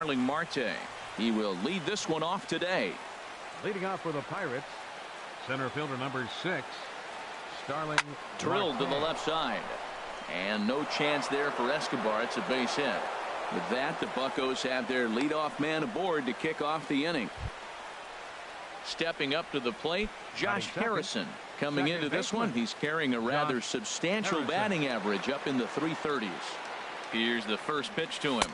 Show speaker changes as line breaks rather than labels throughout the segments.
Starling Marte. He will lead this one off today.
Leading off for the Pirates, center fielder number 6, Starling
Drilled
Marte.
to the left side. And no chance there for Escobar. It's a base hit. With that, the Buccos have their leadoff man aboard to kick off the inning. Stepping up to the plate, Josh Harrison. Coming into this one, he's carrying a rather substantial batting average up in the 330s. Here's the first pitch to him.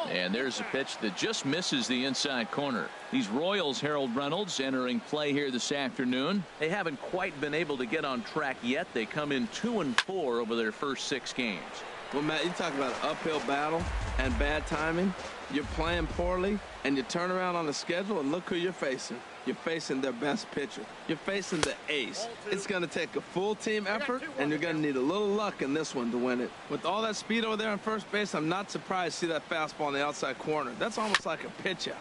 And there's a pitch that just misses the inside corner. These Royals, Harold Reynolds, entering play here this afternoon. They haven't quite been able to get on track yet. They come in 2-4 over their first 6 games.
Well, Matt, you talk about an uphill battle and bad timing. You're playing poorly, and you turn around on the schedule, and look who you're facing. You're facing their best pitcher. You're facing the ace. It's going to take a full team effort, and you're going to need a little luck in this one to win it. With all that speed over there on first base, I'm not surprised to see that fastball on the outside corner. That's almost like a pitch out.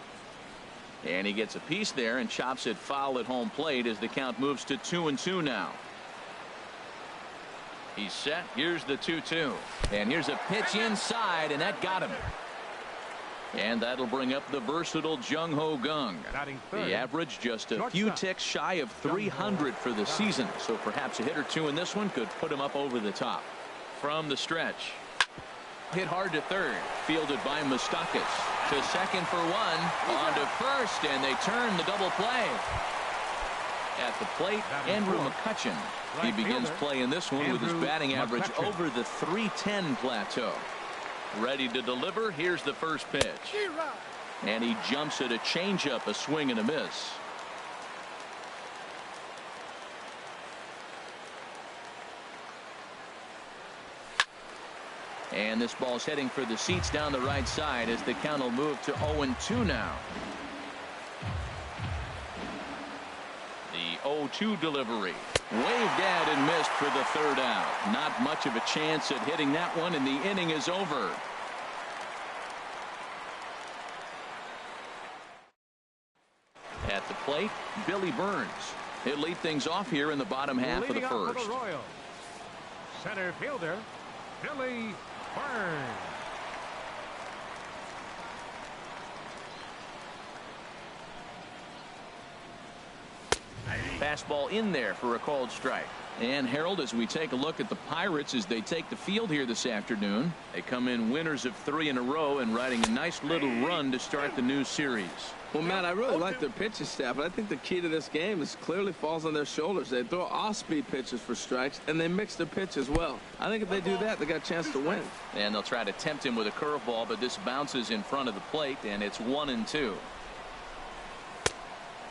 And he gets a piece there and chops it foul at home plate as the count moves to 2-2 now. He's set. Here's the 2-2. And here's a pitch inside, and that got him. And that'll bring up the versatile Jung Ho Gung. The average just a few ticks shy of 300 for the season. So perhaps a hit or two in this one could put him up over the top. From the stretch. Hit hard to third. Fielded by Moustakas. To second for one. On to first. And they turn the double play. At the plate, Andrew McCutchen. He begins play in this one with his batting average over the 310 plateau. Ready to deliver. Here's the first pitch. And he jumps at a changeup, a swing and a miss. And this ball's heading for the seats down the right side as the count will move to 0-2 now. The 0-2 delivery. Waved at and missed for the third out. Not much of a chance at hitting that one, and the inning is over. At the plate, Billy Burns. He'll lead things off here in the bottom half of the first.
For the Royals, center fielder Billy Burns.
Fastball in there for a called strike. And Harold, as we take a look at the Pirates as they take the field here this afternoon, they come in winners of 3 in a row and riding a nice little run to start the new series.
Well, Matt, I really like their pitching staff, but I think the key to this game is clearly falls on their shoulders. They throw off-speed pitches for strikes, and they mix their pitch as well. I think if they do that, they got a chance to win.
And they'll try to tempt him with a curveball, but this bounces in front of the plate, and it's 1-2.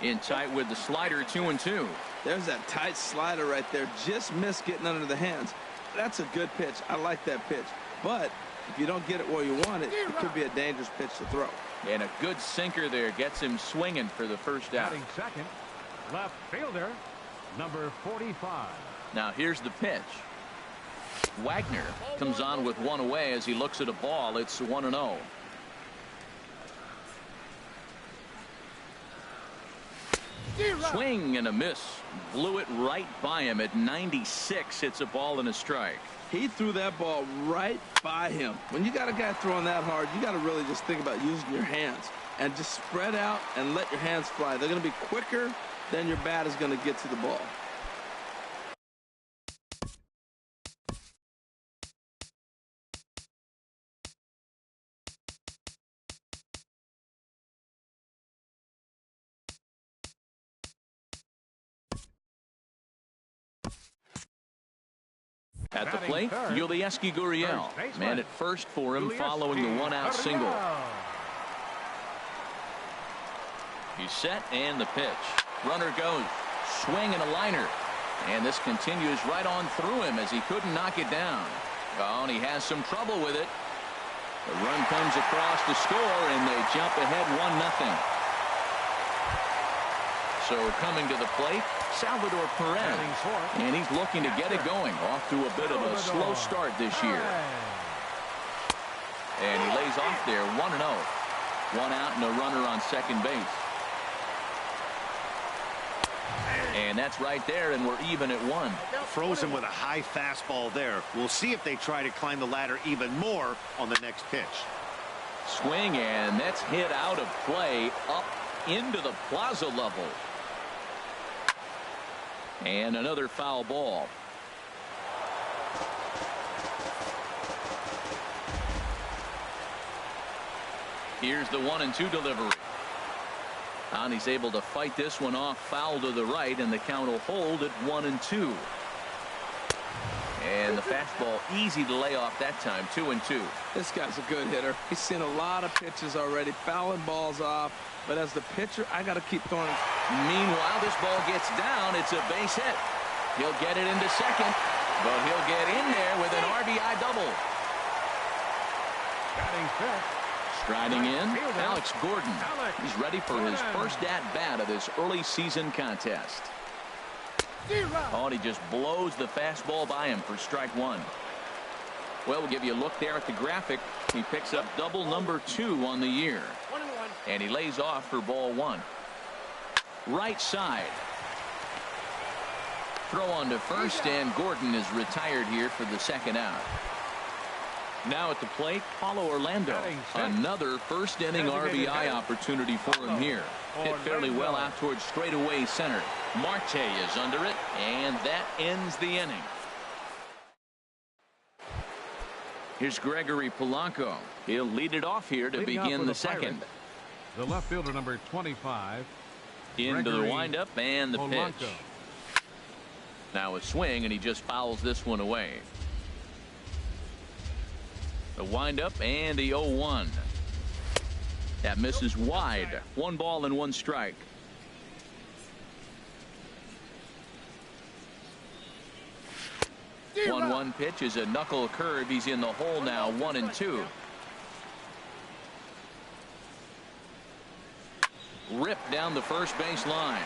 In tight with the slider, 2-2.
There's that tight slider right there. Just missed getting under the hands. That's a good pitch. I like that pitch. But if you don't get it where you want it, it could be a dangerous pitch to throw.
And a good sinker there gets him swinging for the first out.
Batting second, left fielder, number 45.
Now here's the pitch. Wagner comes on with one away as he looks at a ball. It's 1-0. Swing and a miss. Blew it right by him at 96. It's a ball and a strike.
He threw that ball right by him. When you got a guy throwing that hard, you got to really just think about using your hands and just spread out and let your hands fly. They're going to be quicker than your bat is going to get to the ball.
At the plate, Yulieski Gurriel. Man at first for him following the one-out single. He's set and the pitch. Runner goes. Swing and a liner. And this continues right on through him as he couldn't knock it down. Oh, and he has some trouble with it. The run comes across to score, and they jump ahead 1-0. So coming to the plate, Salvador Perez, and he's looking to get it going. Off to a bit of a slow start this year. And he lays off there, 1-0. 1 out and a runner on second base. And that's right there, and we're even at 1.
Frozen with a high fastball there. We'll see if they try to climb the ladder even more on the next pitch.
swing, and that's hit out of play up into the plaza level. And another foul ball. Here's the 1-2 delivery. And he's able to fight this one off, foul to the right, and the count will hold at 1-2. And the fastball easy to lay off that time, 2-2.
This guy's a good hitter. He's seen a lot of pitches already, fouling balls off. But as the pitcher, I got to keep throwing.
Meanwhile, this ball gets down. It's a base hit. He'll get it into second, but he'll get in there with an RBI double.
Batting fifth.
Striding in, Alex Gordon. He's ready for his first at-bat of this early season contest. Oh, and he just blows the fastball by him for strike one. Well, we'll give you a look there at the graphic. He picks up double number 2 on the year. And he lays off for ball 1. Right side. Throw on to first, and Gordon is retired here for the second out. Now at the plate, Paulo Orlando. Another first inning RBI opportunity for him here. Hit fairly well out towards straightaway center. Marte is under it, and that ends the inning. Here's Gregory Polanco. He'll lead it off here to begin the second.
The left fielder, number 25.
Into the windup and the
Polanco.
pitch. Now a swing, and he just fouls this one away. The windup and the 0-1. That misses wide. 1 ball and 1 strike. The 1-1 pitch is a knuckle curve. He's in the hole now, 1-2. Ripped down the first base line.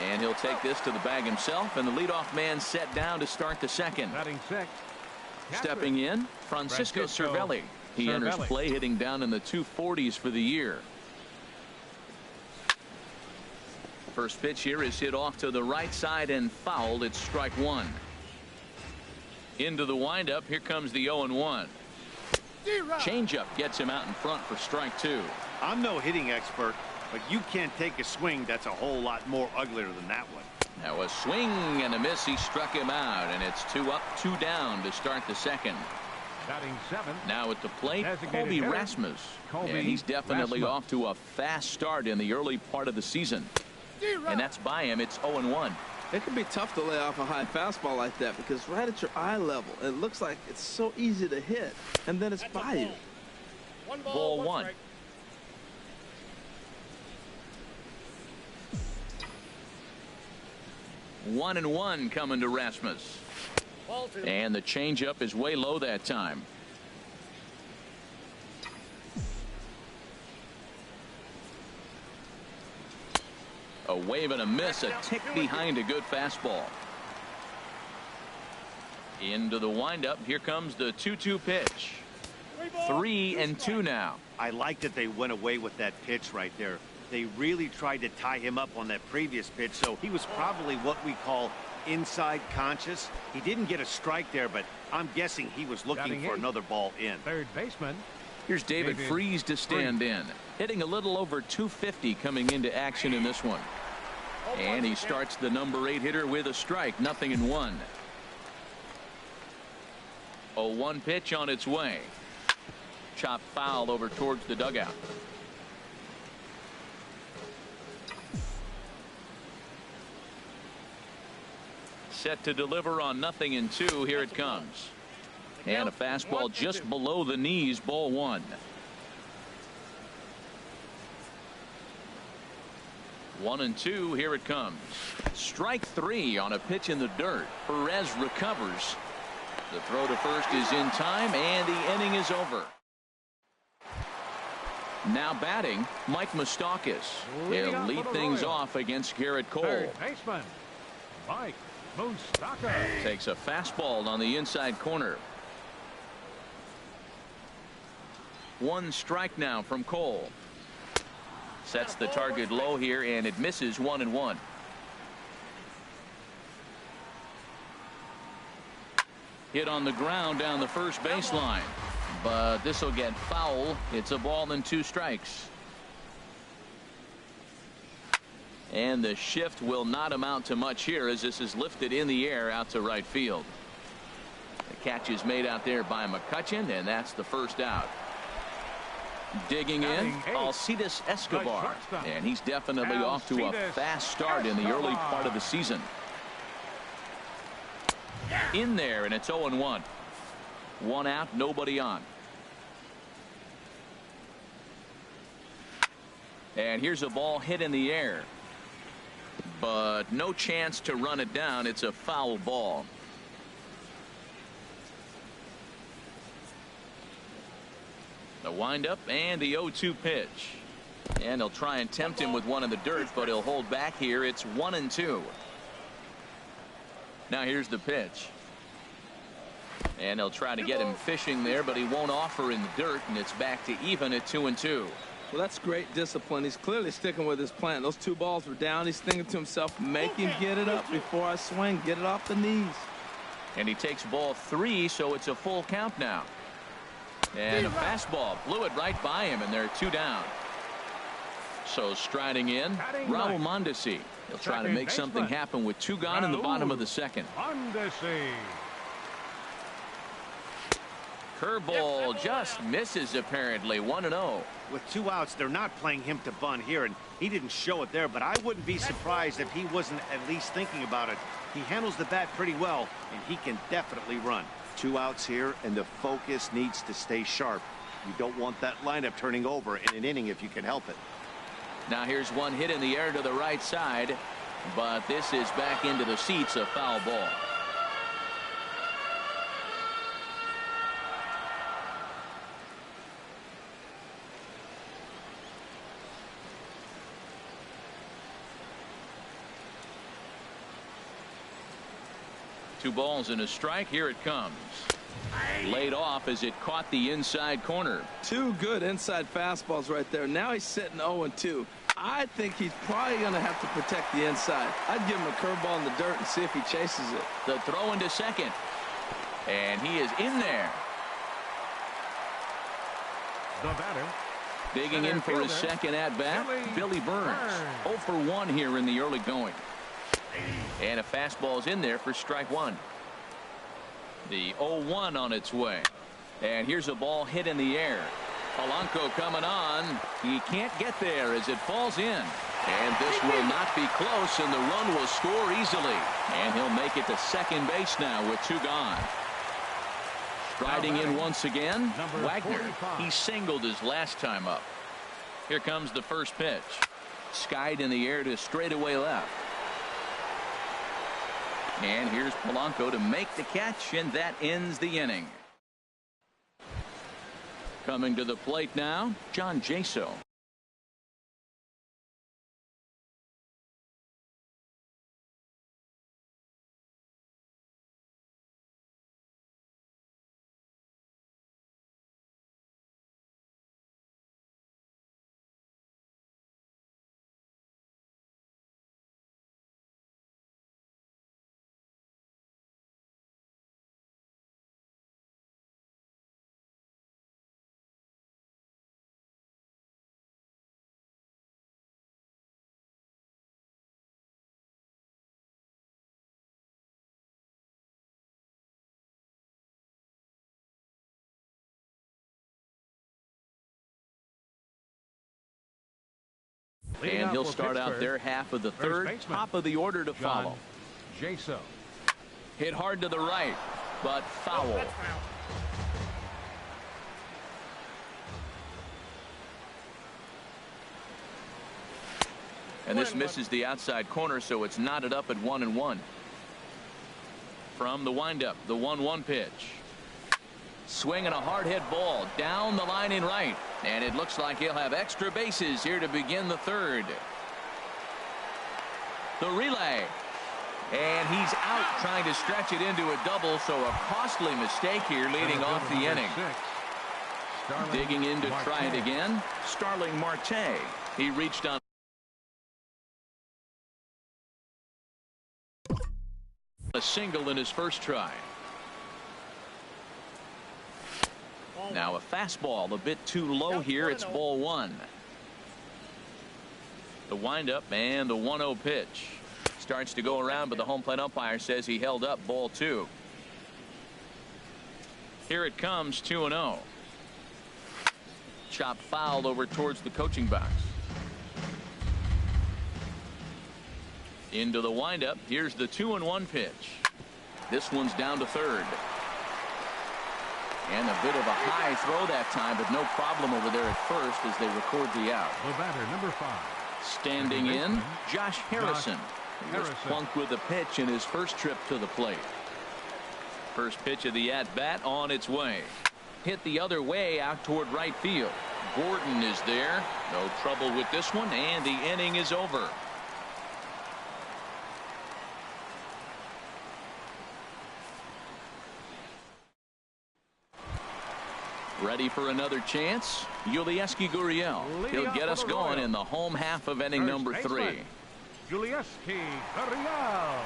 And he'll take this to the bag himself, and the leadoff man set down to start the second.
Batting sixth.
Stepping in, Francisco Cervelli. He enters play hitting down in the 240s for the year. First pitch here is hit off to the right side and fouled. It's strike 1. Into the windup. Here comes the 0-1. Changeup gets him out in front for strike 2.
I'm no hitting expert, but you can't take a swing that's a whole lot more uglier than that one.
Now a swing and a miss. He struck him out, and it's 2 up, 2 down to start the second.
Batting seventh.
Now at the plate, Colby Rasmus. And he's definitely off to a fast start in the early part of the season. And that's by him. It's 0-1.
It can be tough to lay off a high fastball like that because right at your eye level, it looks like it's so easy to hit, and then it's by you.
Ball 1. 1-1 coming to Rasmus. And the changeup is way low that time. A wave and a miss, a tick behind a good fastball. Into the windup. Here comes the 2-2 pitch. 3-2 now.
I like that they went away with that pitch right there. They really tried to tie him up on that previous pitch, so he was probably what we call inside conscious. He didn't get a strike there, but I'm guessing he was looking for another ball in.
Third baseman.
Here's David Freese to stand in. Hitting a little over 250 coming into action in this one. And he starts the number 8 hitter with a strike. 0-1. 0-1 pitch on its way. Chopped foul over towards the dugout. Set to deliver on 0-2. Here it comes. And a fastball just below the knees. Ball 1. 1-2. Here it comes. Strike 3 on a pitch in the dirt. Perez recovers. The throw to first is in time, and the inning is over. Now batting, Mike Moustakas. He'll lead things off against Garrett Cole.
Third baseman, Mike Moustakas.
Takes a fastball on the inside corner. 1 strike now from Cole. Sets the target low here, and it misses. 1-1. Hit on the ground down the first baseline. but this will get foul. It's a ball and 2 strikes. And the shift will not amount to much here as this is lifted in the air out to right field. The catch is made out there by McCutchen, and that's the first out. Digging in, Alcides Escobar, and he's definitely off to a fast start in the early part of the season. In there, and it's 0-1. 1 out, nobody on. And here's a ball hit in the air, but no chance to run it down. It's a foul ball. The windup and the 0-2 pitch. And they'll try and tempt him with one in the dirt, but he'll hold back here. It's 1-2. Now here's the pitch. And they'll try to get him fishing there, but he won't offer in the dirt, and it's back to even at 2-2.
Well, that's great discipline. He's clearly sticking with his plan. Those 2 balls were down. He's thinking to himself, make him get it up before I swing. Get it off the knees.
And he takes ball 3, so it's a full count now. And a fastball blew it right by him, and they're 2 down. So striding in, Raul Mondesi. He'll try to make something happen with 2 gone in the bottom of the second. Curveball just misses apparently. 1-0.
With 2 outs, they're not playing him to bunt here, and he didn't show it there, but I wouldn't be surprised if he wasn't at least thinking about it. He handles the bat pretty well, and he can definitely run. 2 outs here, and the focus needs to stay sharp. You don't want that lineup turning over in an inning if you can help it.
Now here's one hit in the air to the right side, but this is back into the seats, a foul ball. Two balls and a strike. Here it comes. Laid off as it caught the inside corner.
2 good inside fastballs right there. Now he's sitting 0-2. I think he's probably going to have to protect the inside. I'd give him a curveball in the dirt and see if he chases it.
The throw into second. And he is in there.
The batter.
Digging in for his second at bat, Billy Burns. 0 for 1 here in the early going. And a fastball is in there for strike 1. The 0-1 on its way. And here's a ball hit in the air. Polanco coming on. He can't get there as it falls in. And this will not be close, and the run will score easily. And he'll make it to second base now with 2 gone. Striding in once again, Wagner. He singled his last time up. Here comes the first pitch. Skied in the air to straightaway left. And here's Polanco to make the catch, and that ends the inning. Coming to the plate now, John Jaso. And he'll start out their half of the third. Top of the order to follow.
Jaso.
Hit hard to the right, but foul. And this misses the outside corner, so it's knotted up at 1-1. From the windup, the 1-1 pitch. Swinging a hard hit ball down the line in right, and it looks like he'll have extra bases here to begin the third. The relay, and he's out trying to stretch it into a double, so a costly mistake here leading off the inning. Digging in to try it again, Starling Marte. He reached on a single in his first try. Now a fastball a bit too low here. It's ball one. The windup and the 1-0 pitch. Starts to go around, but the home plate umpire says he held up ball two. Here it comes, 2-0. Chop fouled over towards the coaching box. Into the windup. Here's the 2-1 pitch. This one's down to third. And a bit of a high throw that time, but no problem over there at first as they record the out.
The batter, number 5.
Standing in, Josh Harrison. He was plunked with a pitch in his first trip to the plate. First pitch of the at-bat on its way. Hit the other way out toward right field. Gordon is there. No trouble with this one, and the inning is over. Ready for another chance? Yulieski Gurriel. He'll get us going in the home half of inning number 3.
Yulieski Gurriel.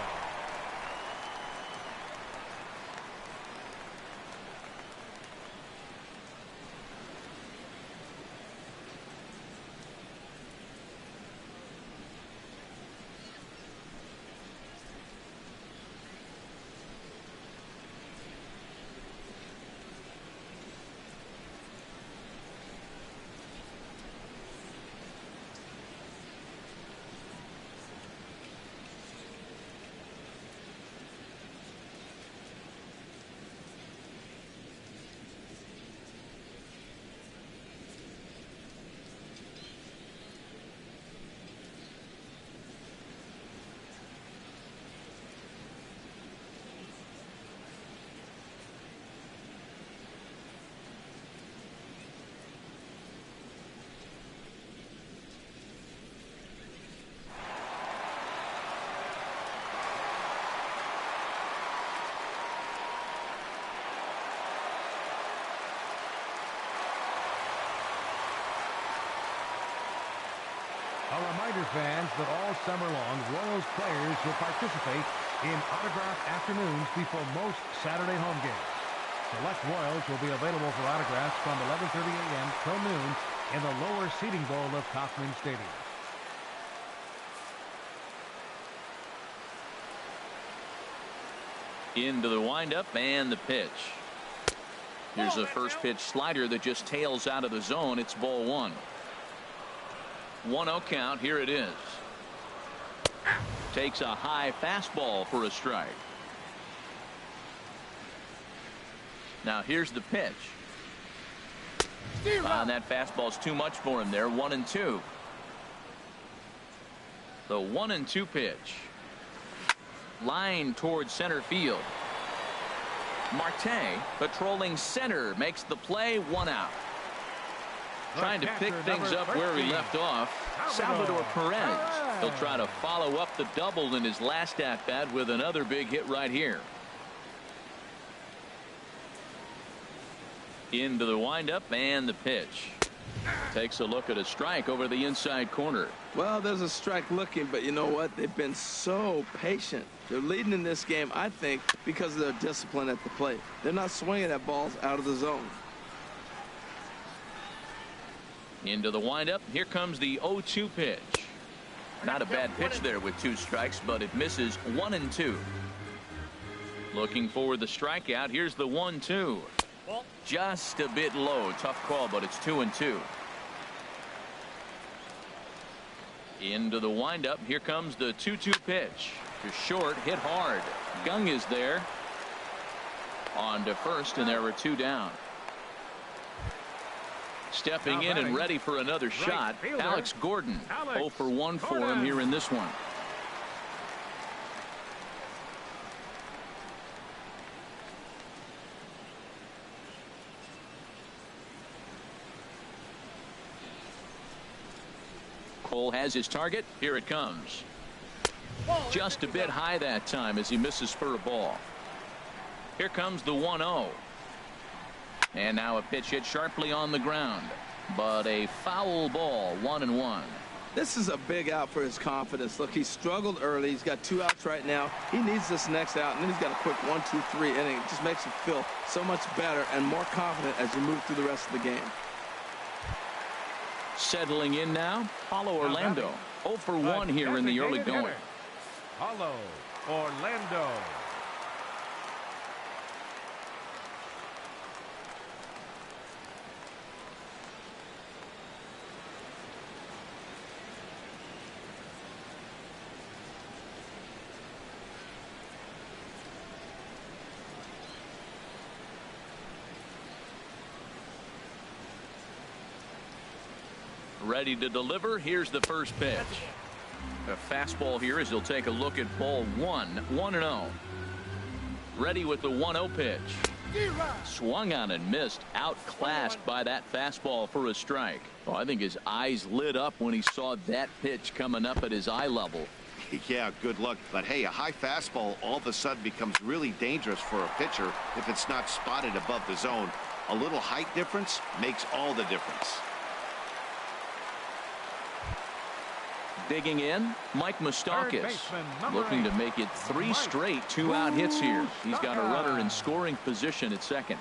A reminder, fans, that all summer long, Royals players will participate in autograph afternoons before most Saturday home games. Select Royals will be available for autographs from 11:30 a.m. till noon in the lower seating bowl of Kauffman Stadium.
Into the windup and the pitch. Here's a first pitch slider that just tails out of the zone. It's ball one. 1-0 count. Here it is. Takes a high fastball for a strike. Now here's the pitch. And that fastball's too much for him there. 1-2. The 1-2 pitch. Line towards center field. Marte patrolling center makes the play. 1 out. Trying to pick things up where he left off. Salvador Perez. He'll try to follow up the double in his last at-bat with another big hit right here. Into the windup and the pitch. Takes a look at a strike over the inside corner.
Well, there's a strike looking, but you know what? They've been so patient. They're leading in this game, I think, because of their discipline at the plate. They're not swinging at balls out of the zone.
Into the windup. Here comes the 0-2 pitch. Not a bad pitch there with 2 strikes, but it misses. 1-2. Looking for the strikeout. Here's the 1-2. Just a bit low. Tough call, but it's 2-2. Into the windup. Here comes the 2-2 pitch. To short, hit hard. Gung is there. On to first, and there were 2 down. Stepping in and ready for another shot, Alex Gordon. 0 for 1 for him here in this one. Cole has his target. Here it comes. Just a bit high that time as he misses for a ball. Here comes the 1-0. And now a pitch hit sharply on the ground. But a foul ball. 1-1.
This is a big out for his confidence. Look, he struggled early. He's got 2 outs right now. He needs this next out, and then he's got a quick 1, 2, 3 inning. It just makes him feel so much better and more confident as you move through the rest of the game.
Settling in now, Paulo Orlando. 0 for 1 here in the early going.
Paulo Orlando.
Ready to deliver. Here's the first pitch. A fastball here as he'll take a look at ball 1. 1-0. Ready with the 1-0 pitch. Swung on and missed. Outclassed by that fastball for a strike. Oh, I think his eyes lit up when he saw that pitch coming up at his eye level.
Yeah, good luck. But hey, a high fastball all of a sudden becomes really dangerous for a pitcher if it's not spotted above the zone. A little height difference makes all the difference.
Digging in, Mike Moustakas, looking to make it 3 straight 2-out hits here. He's got a runner in scoring position at second.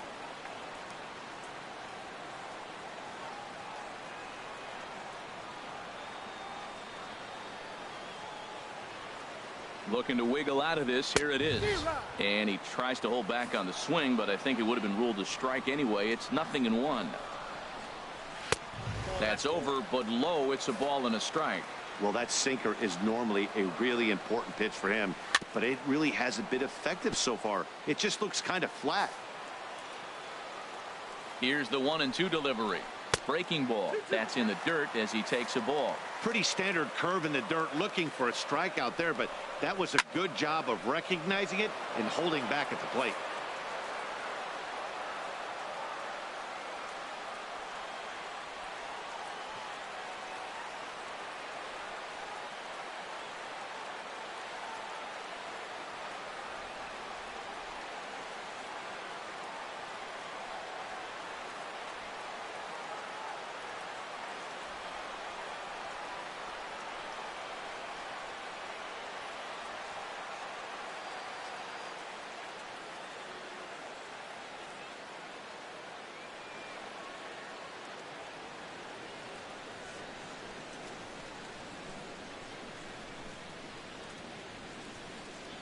Looking to wiggle out of this. Here it is. And he tries to hold back on the swing, but I think it would have been ruled a strike anyway. It's 0-1. That's over, but low. It's a ball and a strike.
Well, that sinker is normally a really important pitch for him, but it really hasn't been effective so far. It just looks kind of flat.
Here's the 1-2 delivery. Breaking ball. That's in the dirt as he takes a ball.
Pretty standard curve in the dirt, looking for a strikeout there, but that was a good job of recognizing it and holding back at the plate.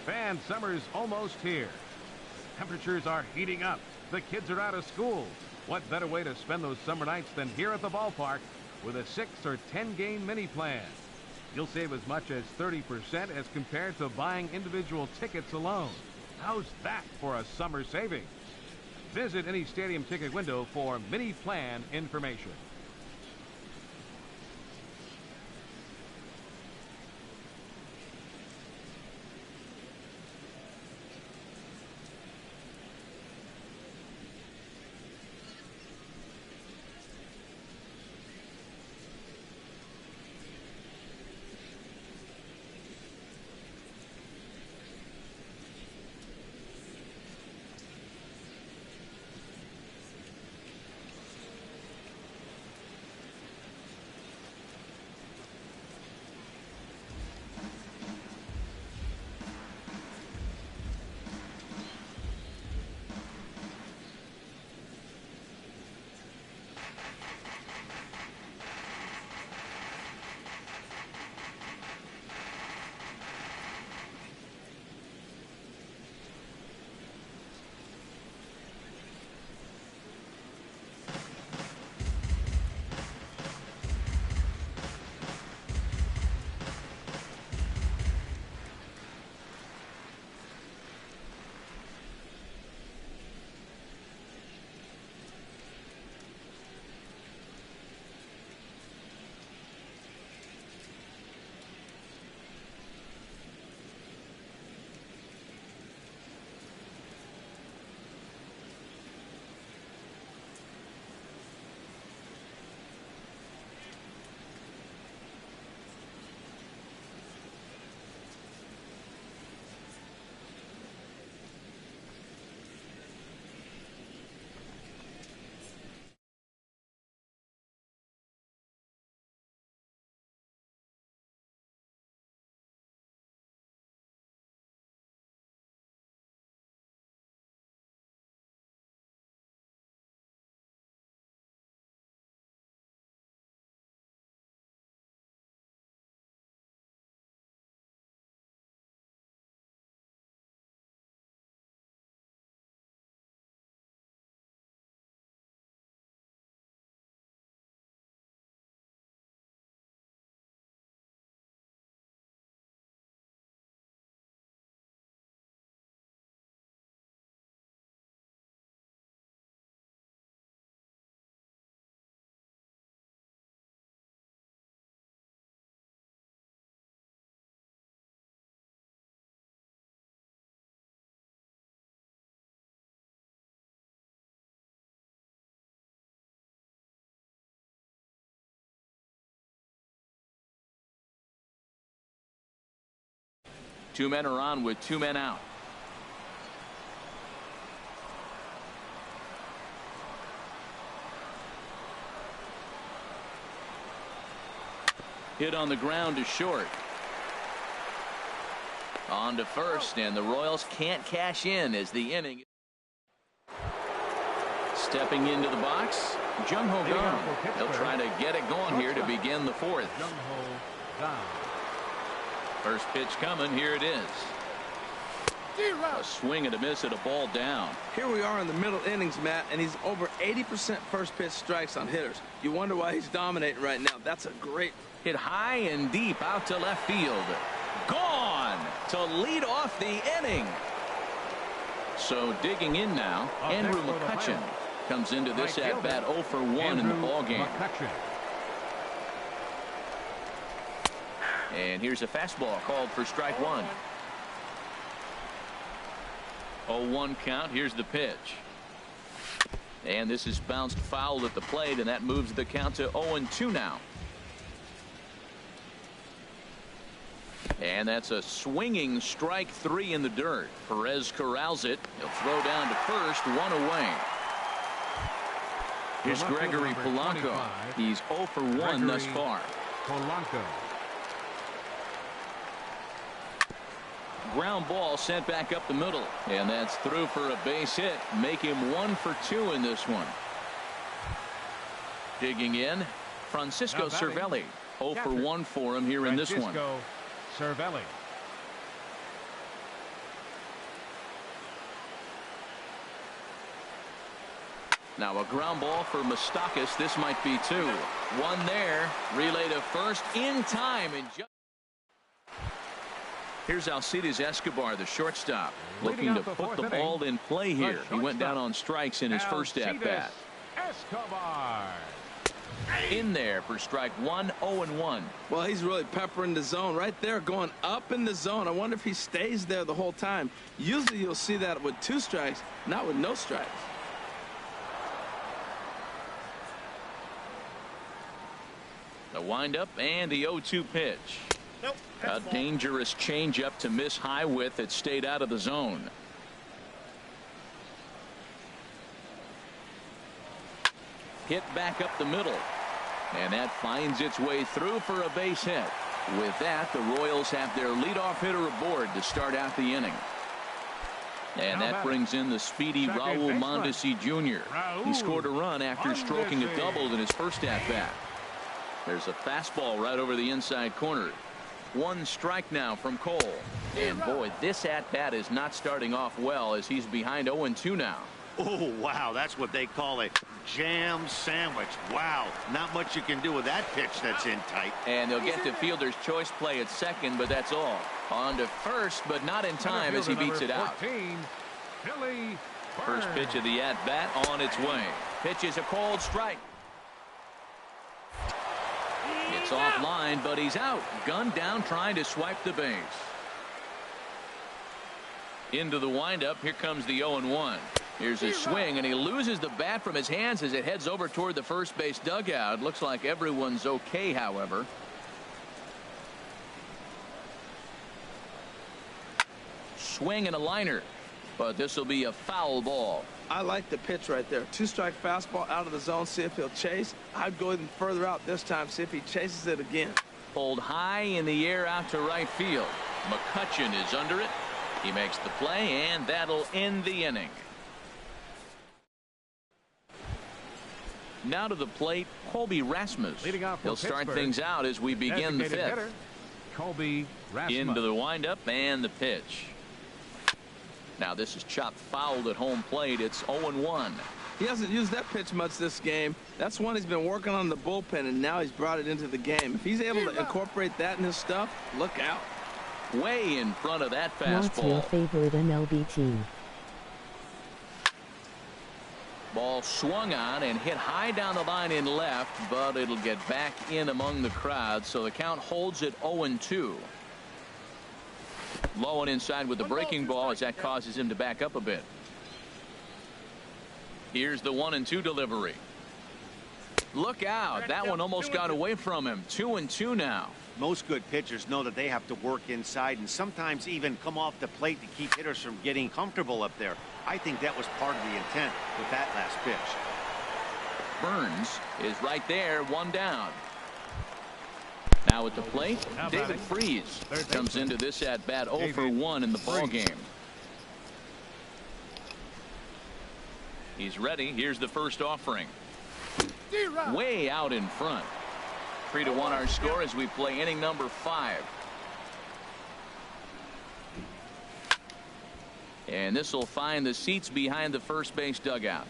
Fan, summer's almost here. Temperatures are heating up. The kids are out of school. What better way to spend those summer nights than here at the ballpark with a 6 or 10 game mini plan? You'll save as much as 30% as compared to buying individual tickets alone. How's that for a summer savings? Visit any stadium ticket window for mini plan information.
Two men are on with two men out. Hit on the ground to short. On to first, and the Royals can't cash in as the inning. Stepping into the box, Jung Ho Kang. He'll try to get it going here to begin the fourth. First pitch coming. Here it is. A swing and a miss at a ball down.
Here we are in the middle innings, Matt, and he's over 80% first pitch strikes on hitters. You wonder why he's dominating right now. That's a great
hit, high and deep out to left field. Gone to lead off the inning. So digging in now, Andrew McCutchen comes into this at bat 0 for 1 in the ball game. And here's a fastball called for strike one. 0-1 count. Here's the pitch. And this is bounced foul at the plate, and that moves the count to 0-2 now. And that's a swinging strike three in the dirt. Perez corrals it. He'll throw down to first, one away. Here's Gregory Polanco. He's 0 for 1 thus far.
Polanco.
Ground ball sent back up the middle, and that's through for a base hit. Make him 1 for 2 in this one. Digging in, Francisco Cervelli. 0 for 1 for him here in this one.
Cervelli.
Now a ground ball for Moustakas. This might be 2. One there. Relay to first in time. And here's Alcides Escobar, the shortstop, looking to put the ball in play here. He went down on strikes in his first at bat.
Escobar.
In there for strike one. 0-1.
Well, he's really peppering the zone right there, going up in the zone. I wonder if he stays there the whole time. Usually you'll see that with 2 strikes, not with no strikes.
The windup and the 0-2 pitch.
Nope,
a dangerous changeup to miss high with. It stayed out of the zone. Hit back up the middle, and that finds its way through for a base hit. With that, the Royals have their leadoff hitter aboard to start out the inning. And that brings in the speedy Raul Mondesi Jr. He scored a run after stroking a double in his first at bat. There's a fastball right over the inside corner. 1 strike now from Cole. And boy, this at bat is not starting off well as he's behind 0-2 now.
Oh, wow, that's what they call a jam sandwich. Wow, not much you can do with that pitch that's in tight.
And they'll get to fielder's choice play at second, but that's all. On to first, but not in time as he beats it out. First pitch of the at bat on its way. Pitch is a cold strike. It's offline, but he's out. Gunned down, trying to swipe the base. Into the windup. Here comes the 0-1. Here's a swing, and he loses the bat from his hands as it heads over toward the first base dugout. Looks like everyone's okay, however. Swing and a liner, but this will be a foul ball.
I like the pitch right there. 2-strike fastball out of the zone. See if he'll chase. I'd go even further out this time. See if he chases it again.
Pulled high in the air out to right field. McCutchen is under it. He makes the play, and that'll end the inning. Now to the plate, Colby Rasmus. He'll start things out as we begin the fifth.
Colby Rasmus.
Into the windup and the pitch. Now this is chopped fouled at home plate. It's 0-1.
He hasn't used that pitch much this game. That's one he's been working on the bullpen, and now he's brought it into the game. If he's able to incorporate that in his stuff, look out.
Way in front of that fastball.
What's your favorite MLB team?
Ball swung on and hit high down the line in left, but it'll get back in among the crowd, so the count holds at 0-2. Low and inside with the breaking ball as that causes him to back up a bit. Here's the 1-2 delivery. Look out. That one almost got away from him. 2-2 now.
Most good pitchers know that they have to work inside and sometimes even come off the plate to keep hitters from getting comfortable up there. I think that was part of the intent with that last pitch.
Burns is right there, one down. Now at the plate, David Freese comes into this at bat 0 for 1 in the ball game. He's ready. Here's the first offering. Way out in front. 3-1 our score as we play inning number 5. And this will find the seats behind the first base dugout.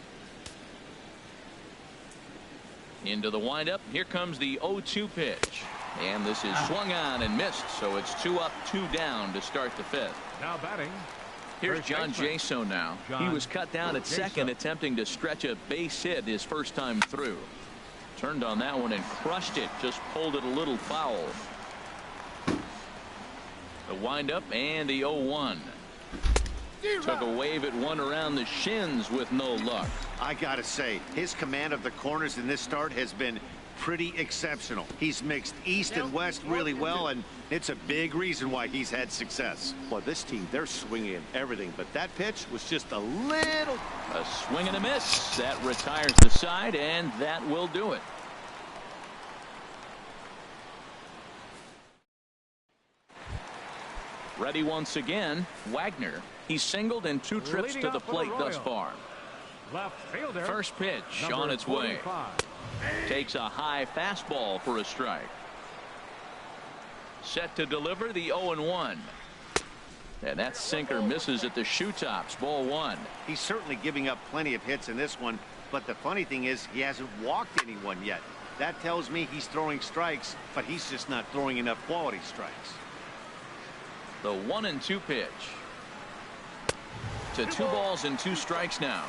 Into the windup. Here comes the 0-2 pitch. And this is swung on and missed, so it's 2 up, 2 down to start the 5th.
Now batting.
Here's John Jaso now. He was cut down at second, attempting to stretch a base hit his first time through. Turned on that one and crushed it. Just pulled it a little foul. The windup and the 0-1. Took a wave at one around the shins with no luck.
I gotta say, his command of the corners in this start has been pretty exceptional. He's mixed east and west really well, and it's a big reason why he's had success.
Well, this team, they're swinging everything, but that pitch was just a little.
A swing and a miss. That retires the side, and that will do it. Ready once again. Wagner. He's singled in 2 trips to the plate thus far.
Left fielder.
First pitch on its way. Takes a high fastball for a strike. Set to deliver the 0-1. And that sinker misses at the shoe tops. Ball 1.
He's certainly giving up plenty of hits in this one, but the funny thing is he hasn't walked anyone yet. That tells me he's throwing strikes, but he's just not throwing enough quality strikes.
The 1-2 pitch. To 2 balls and 2 strikes now.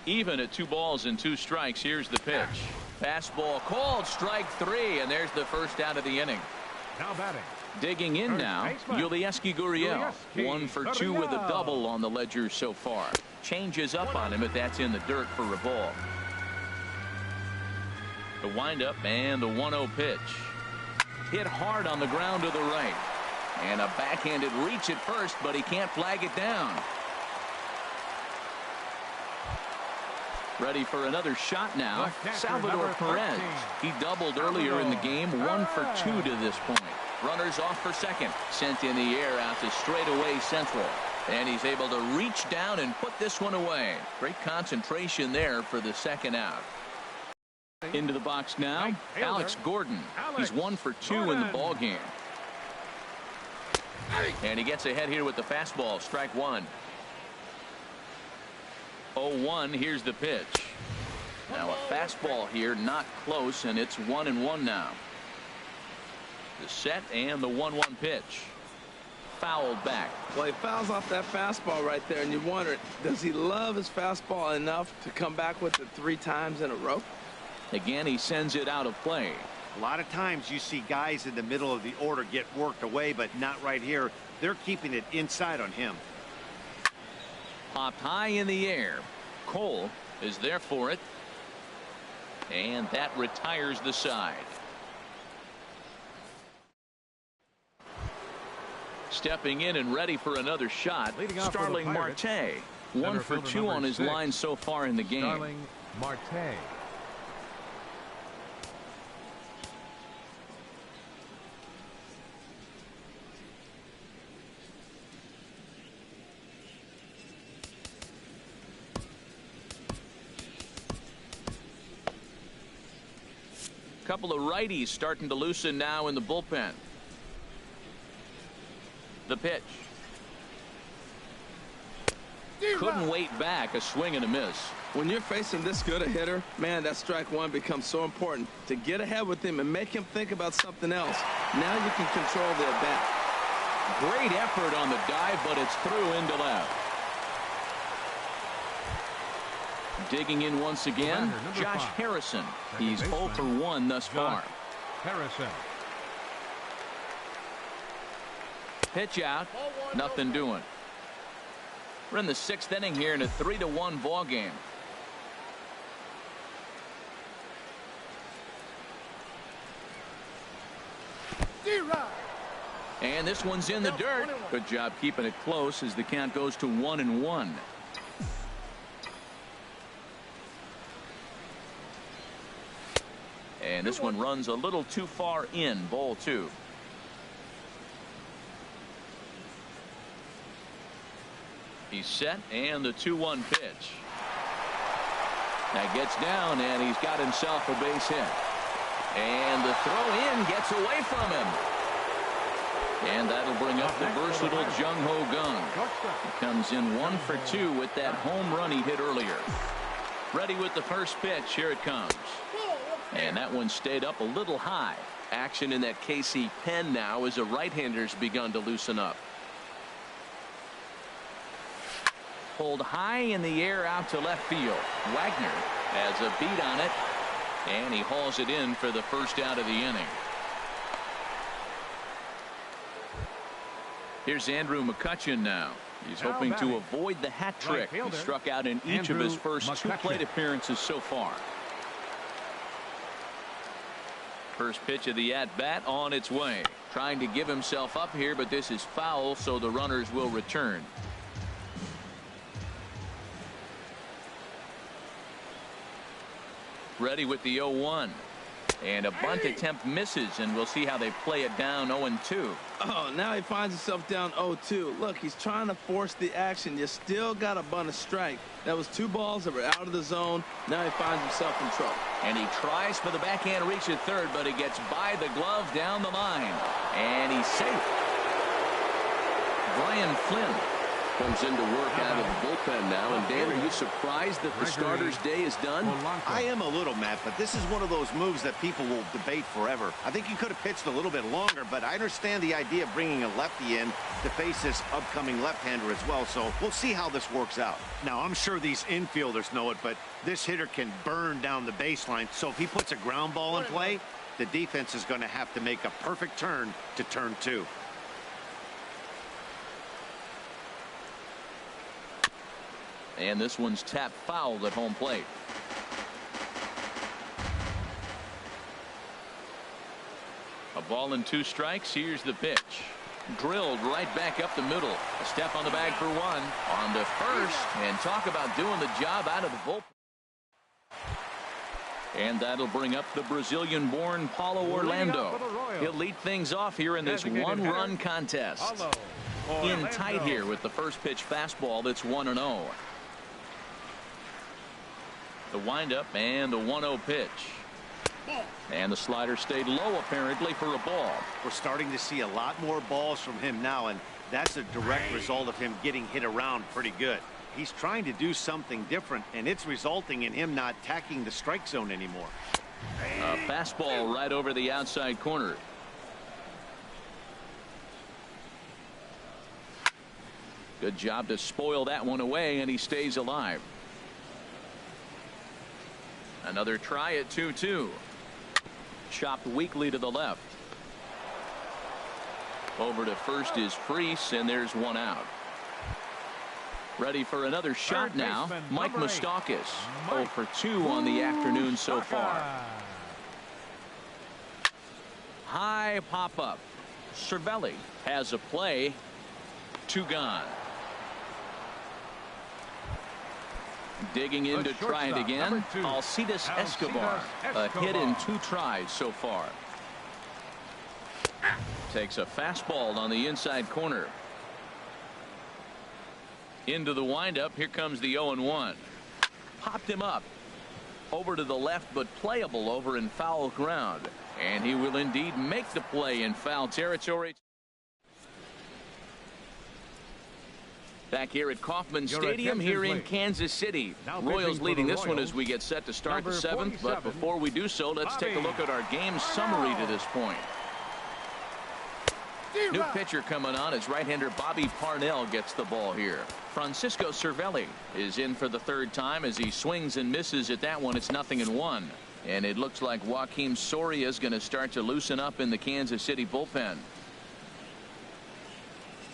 Even at 2 balls and 2 strikes. Here's the pitch. Fastball called, strike 3, and there's the first out of the inning.
Now batting.
Digging in now, Yulieski Gurriel. 1 for 2 with a double on the ledger so far. Changes up on him if that's in the dirt for a ball. The windup and the 1-0 pitch. Hit hard on the ground to the right. And a backhanded reach at first, but he can't flag it down. Ready for another shot now. Salvador Perez. He doubled earlier in the game. 1 for 2 to this point. Runners off for second. Sent in the air out to straightaway central. And he's able to reach down and put this one away. Great concentration there for the second out. Into the box now, Alex Gordon. He's 1 for 2 in the ball game. And he gets ahead here with the fastball. Strike 1. 0-1. Here's the pitch. Now a fastball here, not close, and it's 1-1 now. The set and the 1-1 pitch. Fouled back.
Well, he fouls off that fastball right there, and you wonder, does he love his fastball enough to come back with it 3 times in a row?
Again, he sends it out of play.
A lot of times you see guys in the middle of the order get worked away, but not right here. They're keeping it inside on him.
Popped high in the air. Cole is there for it. And that retires the side. Stepping in and ready for another shot, Starling Marte. 1 for 2 on his line so far in the game.
Starling Marte.
Couple of righties starting to loosen now in the bullpen. The pitch. Couldn't wait back. A swing and a miss.
When you're facing this good a hitter, man, that strike 1 becomes so important. To get ahead with him and make him think about something else. Now you can control the at-bat.
Great effort on the dive, but it's through into left. Digging in once again, Josh Harrison. He's 0 for 1 thus far.
Harrison.
Pitch out. Nothing doing. We're in the 6th inning here in a 3-1 ball game. And this one's in the dirt. Good job keeping it close as the count goes to 1-1. And this one runs a little too far in, ball 2. He's set, and the 2-1 pitch. That gets down, and he's got himself a base hit. And the throw in gets away from him. And that'll bring up the versatile Jung Ho Gung. He comes in 1 for 2 with that home run he hit earlier. Ready with the first pitch. Here it comes. And that one stayed up a little high. Action in that KC pen now as a right-hander's begun to loosen up. Pulled high in the air out to left field. Wagner has a beat on it, and he hauls it in for the first out of the inning. Here's Andrew McCutchen now. He's hoping to avoid the hat trick. He struck out in each of his first 2 plate appearances so far. First pitch of the at-bat on its way. Trying to give himself up here, but this is foul, so the runners will return. Ready with the 0-1. And a bunt attempt misses, and we'll see how they play it down 0-2.
Oh, now he finds himself down 0-2. Look, he's trying to force the action. You still got a bunt a strike. That was 2 balls that were out of the zone. Now he finds himself in trouble.
And he tries for the backhand reach at third, but he gets by the glove down the line. And he's safe. Brian Flynn comes into work out of the bullpen now. And Dan, are you surprised that the starter's day is done?
I am a little, Matt, but this is one of those moves that people will debate forever. I think he could have pitched a little bit longer, but I understand the idea of bringing a lefty in to face this upcoming left-hander as well, so we'll see how this works out. Now, I'm sure these infielders know it, but this hitter can burn down the baseline, so if he puts a ground ball in play, the defense is going to have to make a perfect turn to turn 2.
And this one's tapped foul at home plate. A ball and 2 strikes. Here's the pitch. Drilled right back up the middle. A step on the bag for 1. On to first. And talk about doing the job out of the bullpen. And that'll bring up the Brazilian-born Paulo Orlando. He'll lead things off here in this 1-run contest. In tight here with the first pitch fastball that's 1-0. The windup and the 1-0 pitch. And the slider stayed low apparently for a ball.
We're starting to see a lot more balls from him now, and that's a direct result of him getting hit around pretty good. He's trying to do something different, and it's resulting in him not attacking the strike zone anymore.
A fastball right over the outside corner. Good job to spoil that one away, and he stays alive. Another try at 2-2. Chopped weakly to the left. Over to first is Freese, and there's 1 out. Ready for another shot now. Mike Moustakas. 0 for 2 on the afternoon so far. High pop-up. Cervelli has a play. 2 gone. Digging in to try it again. Alcides Escobar. A hit in 2 tries so far. Takes a fastball on the inside corner. Into the windup. Here comes the 0-1. Popped him up. Over to the left, but playable over in foul ground. And he will indeed make the play in foul territory. Back here at Kauffman Stadium here in Kansas City. Royals leading this one as we get set to start the 7th. But before we do so, let's take a look at our game summary to this point. New pitcher coming on as right-hander Bobby Parnell gets the ball here. Francisco Cervelli is in for the 3rd time as he swings and misses at that one. It's 0-1. And it looks like Joakim Soria is going to start to loosen up in the Kansas City bullpen.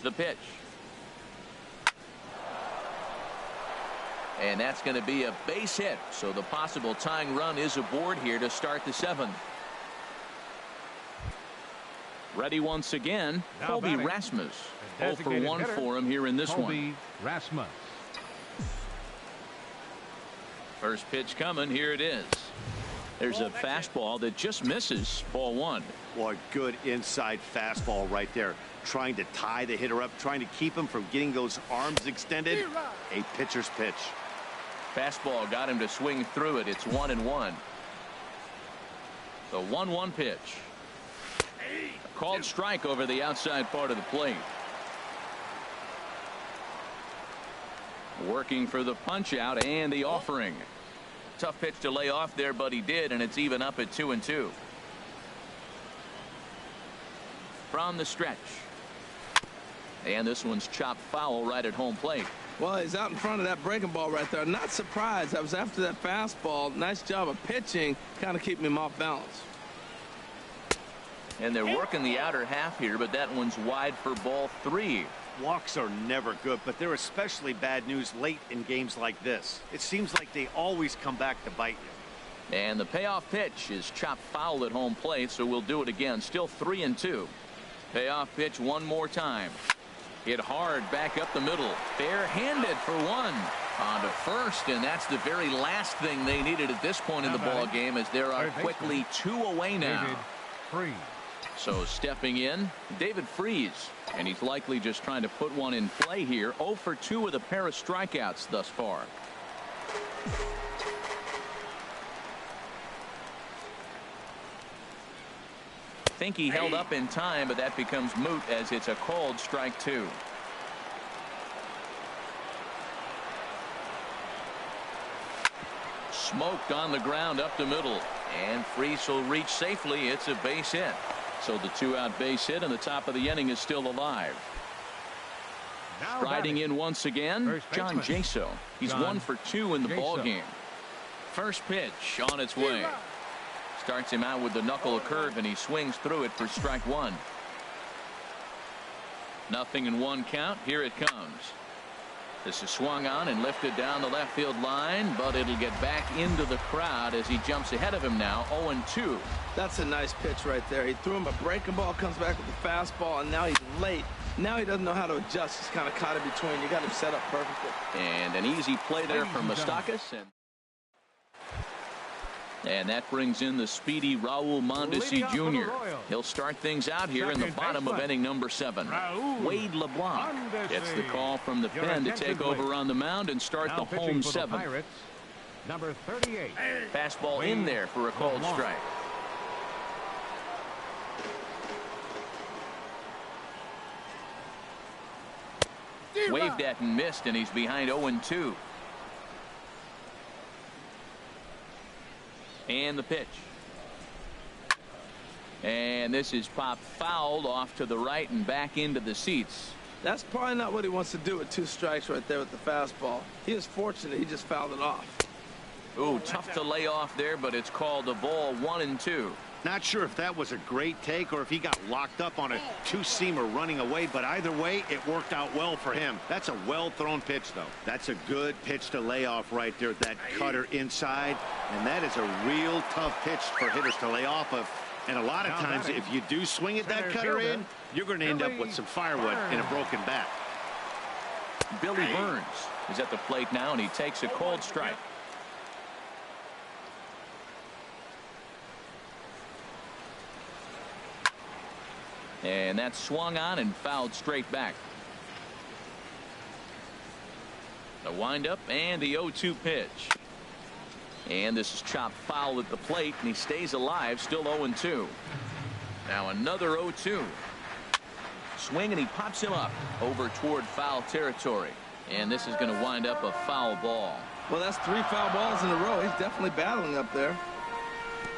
The pitch. And that's going to be a base hit. So the possible tying run is aboard here to start the 7th. Ready once again, Colby Rasmus. 0 for 1 for him here in this
Colby
one.
Rasmus.
First pitch coming. Here it is. There's a fastball that just misses. Ball 1.
Boy, good inside fastball right there. Trying to tie the hitter up, trying to keep him from getting those arms extended. A pitcher's pitch.
Fastball got him to swing through it. It's 1-1. The 1-1 pitch. A called strike over the outside part of the plate. Working for the punch out and the offering. Tough pitch to lay off there, but he did, and it's even up at 2-2. From the stretch. And this one's chopped foul right at home plate.
Well, he's out in front of that breaking ball right there. Not surprised. I was after that fastball. Nice job of pitching, kind of keeping him off balance.
And they're working the outer half here, but that one's wide for ball 3.
Walks are never good, but they're especially bad news late in games like this. It seems like they always come back to bite you.
And the payoff pitch is chopped foul at home plate, so we'll do it again. Still 3-2. Payoff pitch one more time. Hit hard back up the middle. Fair-handed for 1. On to first, and that's the very last thing they needed at this point in the ball game, as there are quickly 2 away now.
David Freese.
So stepping in, David Freese. And he's likely just trying to put one in play here. 0 for 2 with a pair of strikeouts thus far. Think he held up in time, but that becomes moot as it's a called strike 2. Smoked on the ground up the middle, and Freese will reach safely. It's a base hit. So the 2-out base hit, and the top of the inning is still alive. Striding in once again, John Jaso. He's 1 for 2 in the ball game. First pitch on its way. Starts him out with the knuckle curve, and he swings through it for strike 1. 0-1 count. Here it comes. This is swung on and lifted down the left field line, but it'll get back into the crowd as he jumps ahead of him now. 0-2.
That's a nice pitch right there. He threw him a breaking ball, comes back with the fastball, and now he's late. Now he doesn't know how to adjust. He's kind of caught in between. You got him set up perfectly.
And an easy play there from Moustakas. And that brings in the speedy Raul Mondesi Jr. He'll start things out here in the bottom of inning number 7. Wade LeBlanc gets the call from the pen to take over on the mound and start the home 7.
Number 38.
Fastball in there for a called strike. Waved at and missed, and he's behind 0-2. And the pitch. And this is popped fouled off to the right and back into the seats.
That's probably not what he wants to do with 2 strikes right there with the fastball. He is fortunate he just fouled it off.
Ooh, tough to lay off there, but it's called a ball 1-2.
Not sure if that was a great take or if he got locked up on a 2-seamer running away, but either way, it worked out well for him. That's a well-thrown pitch, though. That's a good pitch to lay off right there, that cutter inside, and that is a real tough pitch for hitters to lay off of. And a lot of times, if you do swing at that cutter in, you're going to end up with some firewood in a broken bat.
Billy Burns is at the plate now, and he takes a called strike. And that's swung on and fouled straight back. The windup and the 0-2 pitch. And this is chopped foul at the plate, and he stays alive, still 0-2. Now another 0-2. Swing, and he pops him up over toward foul territory. And this is going to wind up a foul ball.
Well, that's 3 foul balls in a row. He's definitely battling up there.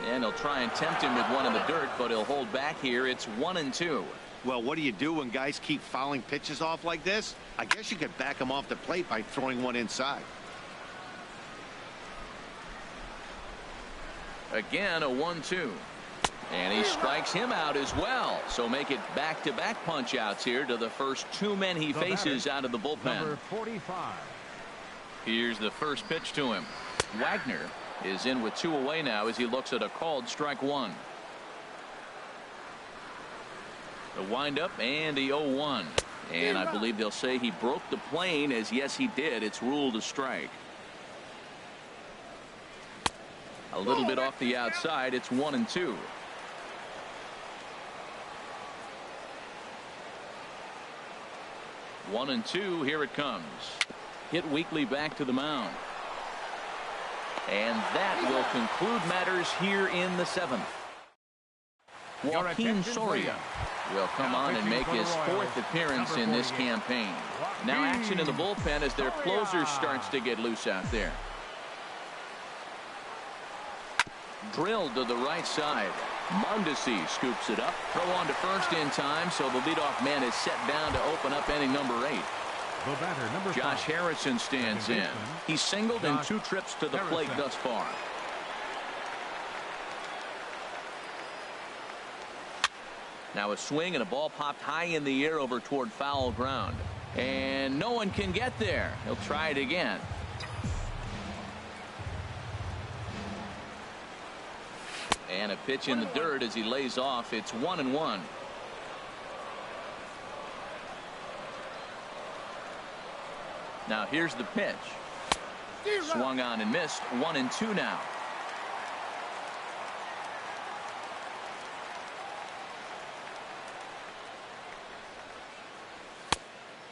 And he'll try and tempt him with one in the dirt, but he'll hold back here. It's 1-2.
Well, what do you do when guys keep fouling pitches off like this? I guess you could back them off the plate by throwing one inside.
Again, a 1-2. And he strikes him out as well. So make it back-to-back punch-outs here to the first 2 men he faces out of the bullpen.
Number 45.
Here's the first pitch to him. Wagner is in with 2 away now as he looks at a called strike 1. The windup and the 0-1. And I believe they'll say he broke the plane, as yes he did. It's ruled a strike. A little bit off the outside. It's 1-2. One and two. Here it comes. Hit weakly back to the mound. And that will conclude matters here in the 7th. Joaquin Soria will come on and make his 4th appearance in this campaign. Now action in the bullpen as their closer starts to get loose out there. Drilled to the right side. Mondesi scoops it up. Throw on to first in time, so the leadoff man is set down to open up inning number 8.
The batter, number 5.
Josh Harrison stands in. He's singled in 2 trips to the plate thus far. Now a swing and a ball popped high in the air over toward foul ground. And no one can get there. He'll try it again. And a pitch in the dirt as he lays off. It's 1-1. Now here's the pitch. Swung on and missed. 1-2 now.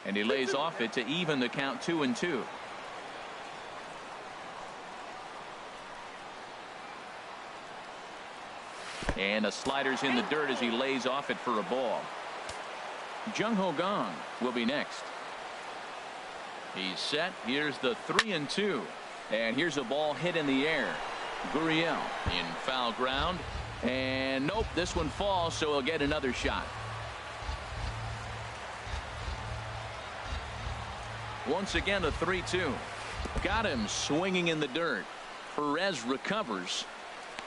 And he lays off it to even the count 2-2. And a slider's in the dirt as he lays off it for a ball. Jung Ho Gong will be next. He's set. Here's the 3-2. And here's a ball hit in the air. Gurriel in foul ground. And nope, this one falls, so he'll get another shot. Once again, a 3-2. Got him swinging in the dirt. Perez recovers.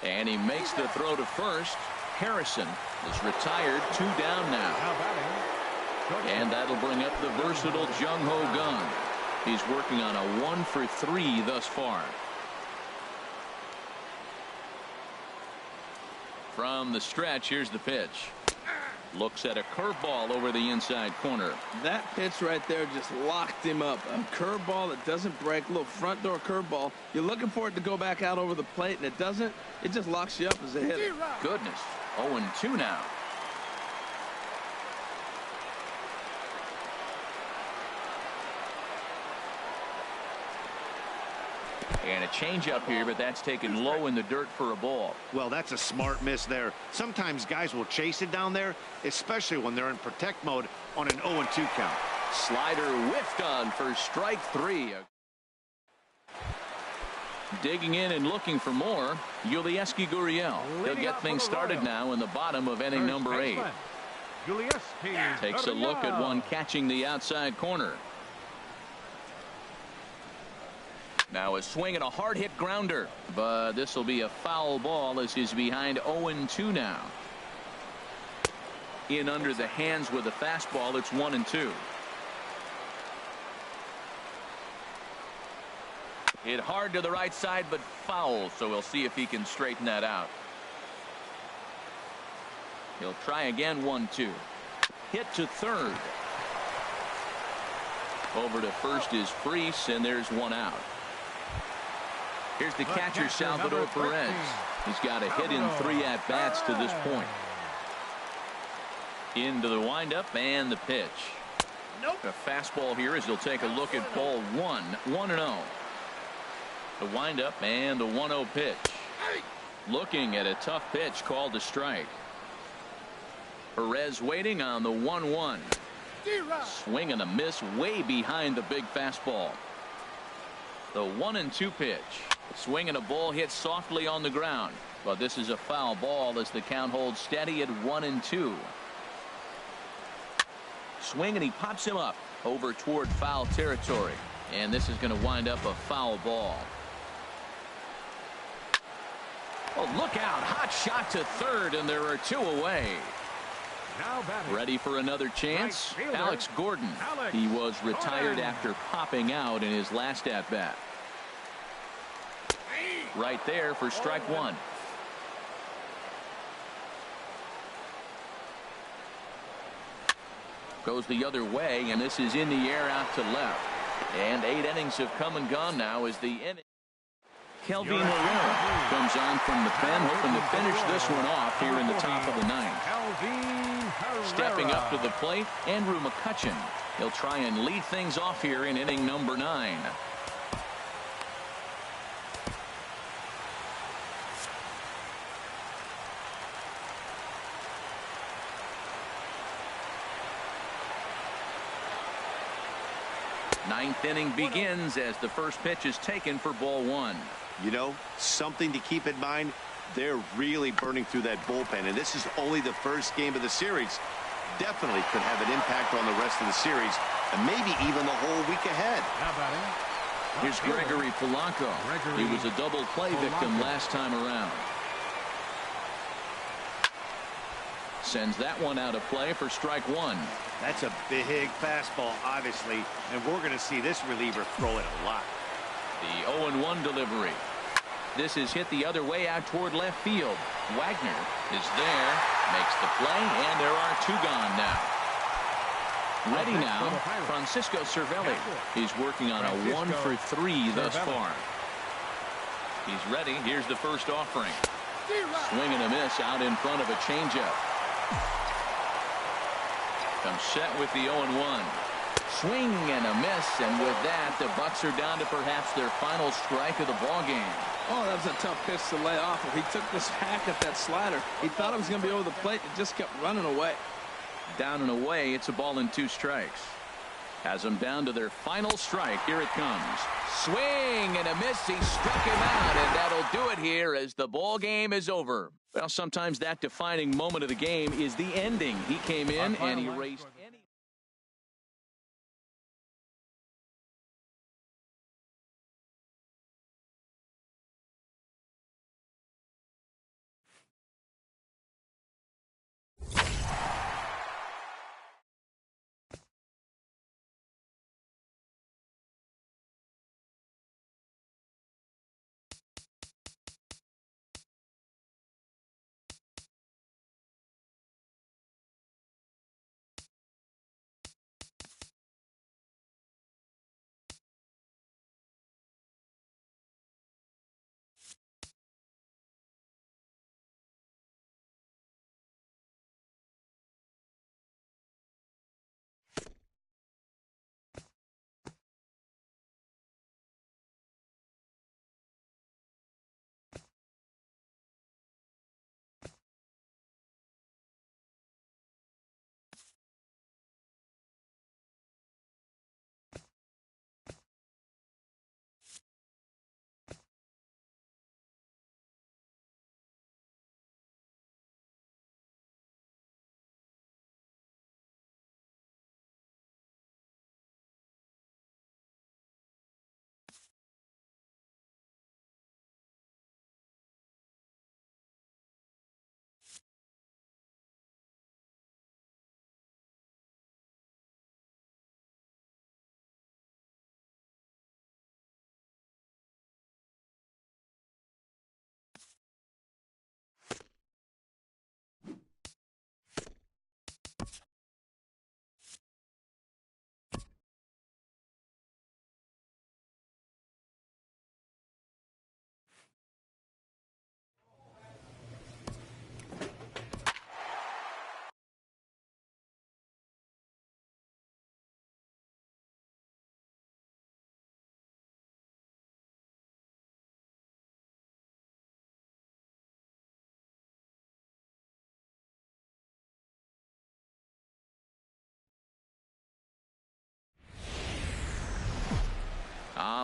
And he makes the throw to first. Harrison is retired. 2 down now. And that'll bring up the versatile Jung Ho Gong. He's working on a 1 for 3 thus far. From the stretch, here's the pitch. Looks at a curveball over the inside corner.
That pitch right there just locked him up. A curveball that doesn't break, a little front door curveball. You're looking for it to go back out over the plate, and it doesn't. It just locks you up as a hitter.
Goodness. 0-2 now. And a changeup here, but that's taken low in the dirt for a ball.
Well, that's a smart miss there. Sometimes guys will chase it down there, especially when they're in protect mode on an 0-2 count.
Slider whiffed on for strike 3. Digging in and looking for more, Yulieski Gurriel. He'll get things started now in the bottom of inning number 8. Takes a look at one catching the outside corner. Now a swing and a hard hit grounder, but this will be a foul ball as he's behind 0-2 now. In under the hands with a fastball. It's 1-2. Hit hard to the right side, but foul, so we'll see if he can straighten that out. He'll try again. 1-2. Hit to third. Over to first is Freese, and there's one out. Here's the catcher, Salvador Perez. He's got a hit in 3 at-bats to this point. Into the windup and the pitch. A fastball here as he'll take a look at ball 1. 1-0. The windup and the 1-0 pitch. Looking at a tough pitch called a strike. Perez waiting on the 1-1. Swing and a miss way behind the big fastball. The 1-2 pitch. Swing and a ball hit softly on the ground, but this is a foul ball as the count holds steady at 1-2. Swing and he pops him up over toward foul territory, and this is going to wind up a foul ball. Oh, look out. Hot shot to third, and there are 2 away. Ready for another chance? Alex Gordon. He was retired after popping out in his last at-bat. Right there for strike 1. Goes the other way, and this is in the air out to left. And 8 innings have come and gone now as the inning. Kelvin Herrera comes on from the pen, hoping to finish this one off here in the top of the 9th. Stepping up to the plate, Andrew McCutchen. He'll try and lead things off here in inning number 9. Ninth inning begins as the first pitch is taken for ball 1.
You know, something to keep in mind, they're really burning through that bullpen, and this is only the first game of the series. Definitely could have an impact on the rest of the series, and maybe even the whole week ahead.
Here's Gregory Polanco. He was a double play victim last time around. Sends that one out of play for strike 1.
That's a big fastball, obviously, and we're going to see this reliever throw it a lot.
The 0-1 delivery. This is hit the other way out toward left field. Wagner is there, makes the play, and there are 2 gone now. Ready now, Francisco Cervelli. He's working on a 1-for-3 thus far. He's ready. Here's the first offering. Swing and a miss out in front of a changeup. Comes set with the 0-1. Swing and a miss, and with that, the Bucks are down to perhaps their final strike of the ball game.
Oh, that was a tough pitch to lay off. If he took this hack at that slider, he thought it was going to be over the plate. It just kept running away.
Down and away, it's a ball and 2 strikes. Has them down to their final strike. Here it comes. Swing and a miss. He struck him out, and that'll do it here as the ball game is over. Well, sometimes that defining moment of the game is the ending. He came in and he erased any.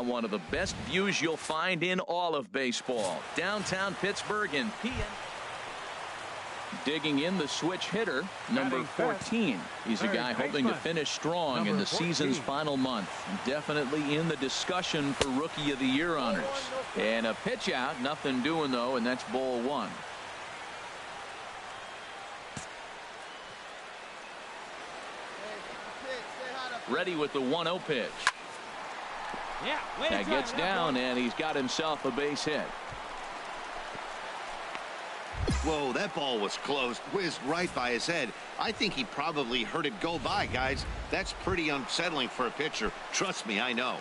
One of the best views you'll find in all of baseball. Downtown Pittsburgh in PM. Digging in the switch hitter, number 14. He's a guy hoping to finish strong in the season's final month. Definitely in the discussion for Rookie of the Year honors. And a pitch out, nothing doing though, and that's ball 1. Ready with the 1-0 pitch. That gets down, and he's got himself a base hit.
Whoa, that ball was close. Whizzed right by his head. I think he probably heard it go by, guys. That's pretty unsettling for a pitcher. Trust me, I know.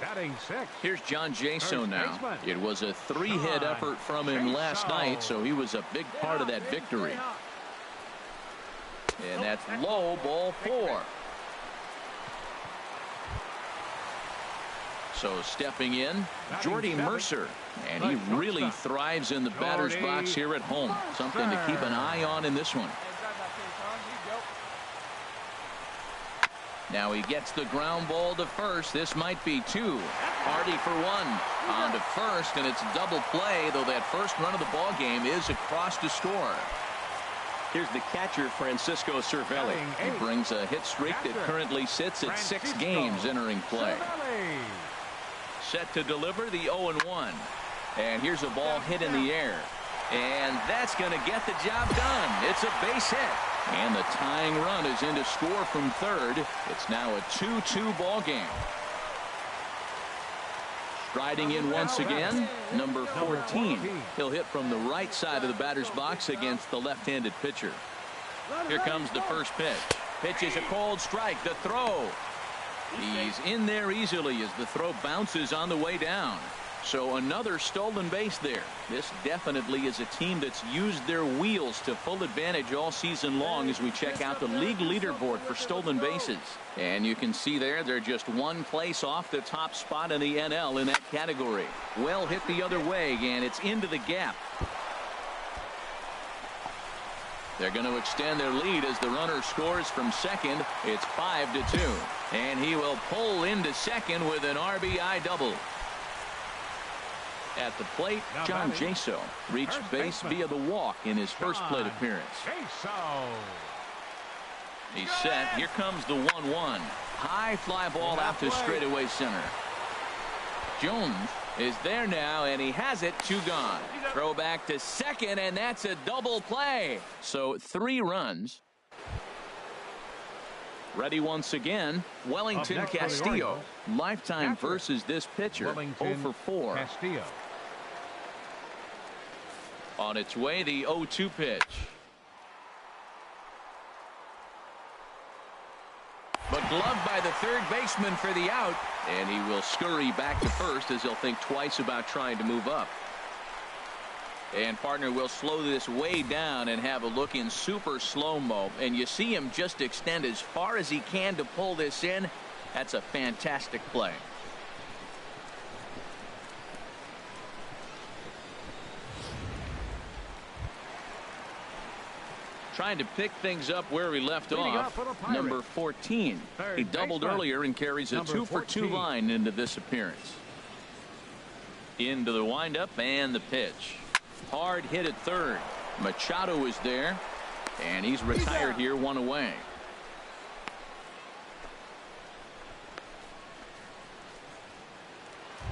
Batting six.
Here's John Jaso now. It was a 3-hit effort from him last night, so he was a big part of that victory. And that's low, ball 4. So stepping in, Jordy Mercer. And he really thrives in the batter's box here at home. Something to keep an eye on in this one. Now he gets the ground ball to first. This might be 2. Hardy for 1. On to first, and it's a double play, though that first run of the ball game is across to score.
Here's the catcher, Francisco Cervelli.
He brings a hit streak that currently sits at 6 games entering play. Set to deliver the 0-1. And here's a ball hit in the air. And that's going to get the job done. It's a base hit. And the tying run is in to score from third. It's now a 2-2 ball game. Striding in once again, number 14. He'll hit from the right side of the batter's box against the left-handed pitcher. Here comes the first pitch. Pitch is a cold strike. The throw. He's in there easily as the throw bounces on the way down. So another stolen base there. This definitely is a team that's used their wheels to full advantage all season long as we check out the league leaderboard for stolen bases. And you can see there they're just one place off the top spot in the NL in that category. Well hit the other way, and it's into the gap. They're going to extend their lead as the runner scores from second. It's 5-2. And he will pull into second with an RBI double. At the plate, John Jaso reached base via the walk in his first plate appearance. He's set. Here comes the 1-1. High fly ball out to straightaway center. Jones is there now, and he has it. 2 gone. Throw back to second, and that's a double play. So 3 runs. Ready once again, Wellington Castillo. Lifetime versus this pitcher. 0-for-4.
Castillo.
On its way, the 0-2 pitch. But gloved by the third baseman for the out. And he will scurry back to first as he'll think twice about trying to move up. And partner will slow this way down and have a look in super slow-mo. And you see him just extend as far as he can to pull this in. That's a fantastic play. Trying to pick things up where he left off. Number 14. He doubled earlier and carries a 2-for-2 line into this appearance. Into the windup and the pitch. Hard hit at third. Machado is there, and he's retired here, 1 away.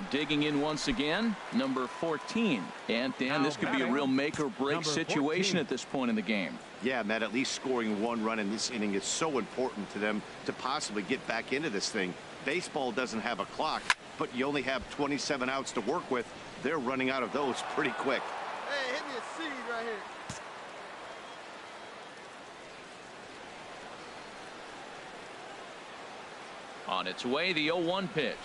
Digging in once again, number 14. And Dan, this could be a real make or break situation at this point in the game.
Yeah, Matt, at least scoring 1 run in this inning is so important to them to possibly get back into this thing. Baseball doesn't have a clock, but you only have 27 outs to work with. They're running out of those pretty quick.
Hey, hit me a seed right here.
On its way, the 0-1 pitch.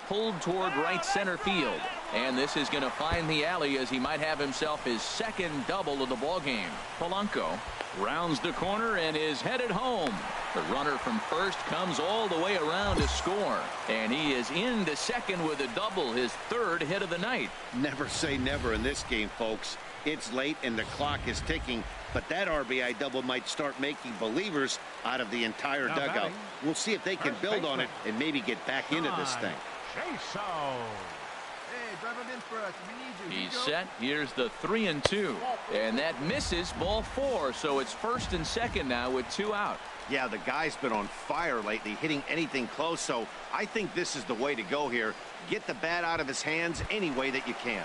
Pulled toward right center field. And this is going to find the alley as he might have himself his second double of the ballgame. Polanco rounds the corner and is headed home. The runner from first comes all the way around to score. And he is into second with a double, his 3rd hit of the night.
Never say never in this game, folks. It's late and the clock is ticking, but that RBI double might start making believers out of the entire dugout. We'll see if they can build on it and maybe get back into this thing.
He's set. Here's the 3-2, and that misses, ball 4. So it's first and second now with 2 out.
Yeah, the guy's been on fire lately, hitting anything close. So I think this is the way to go here. Get the bat out of his hands any way that you can.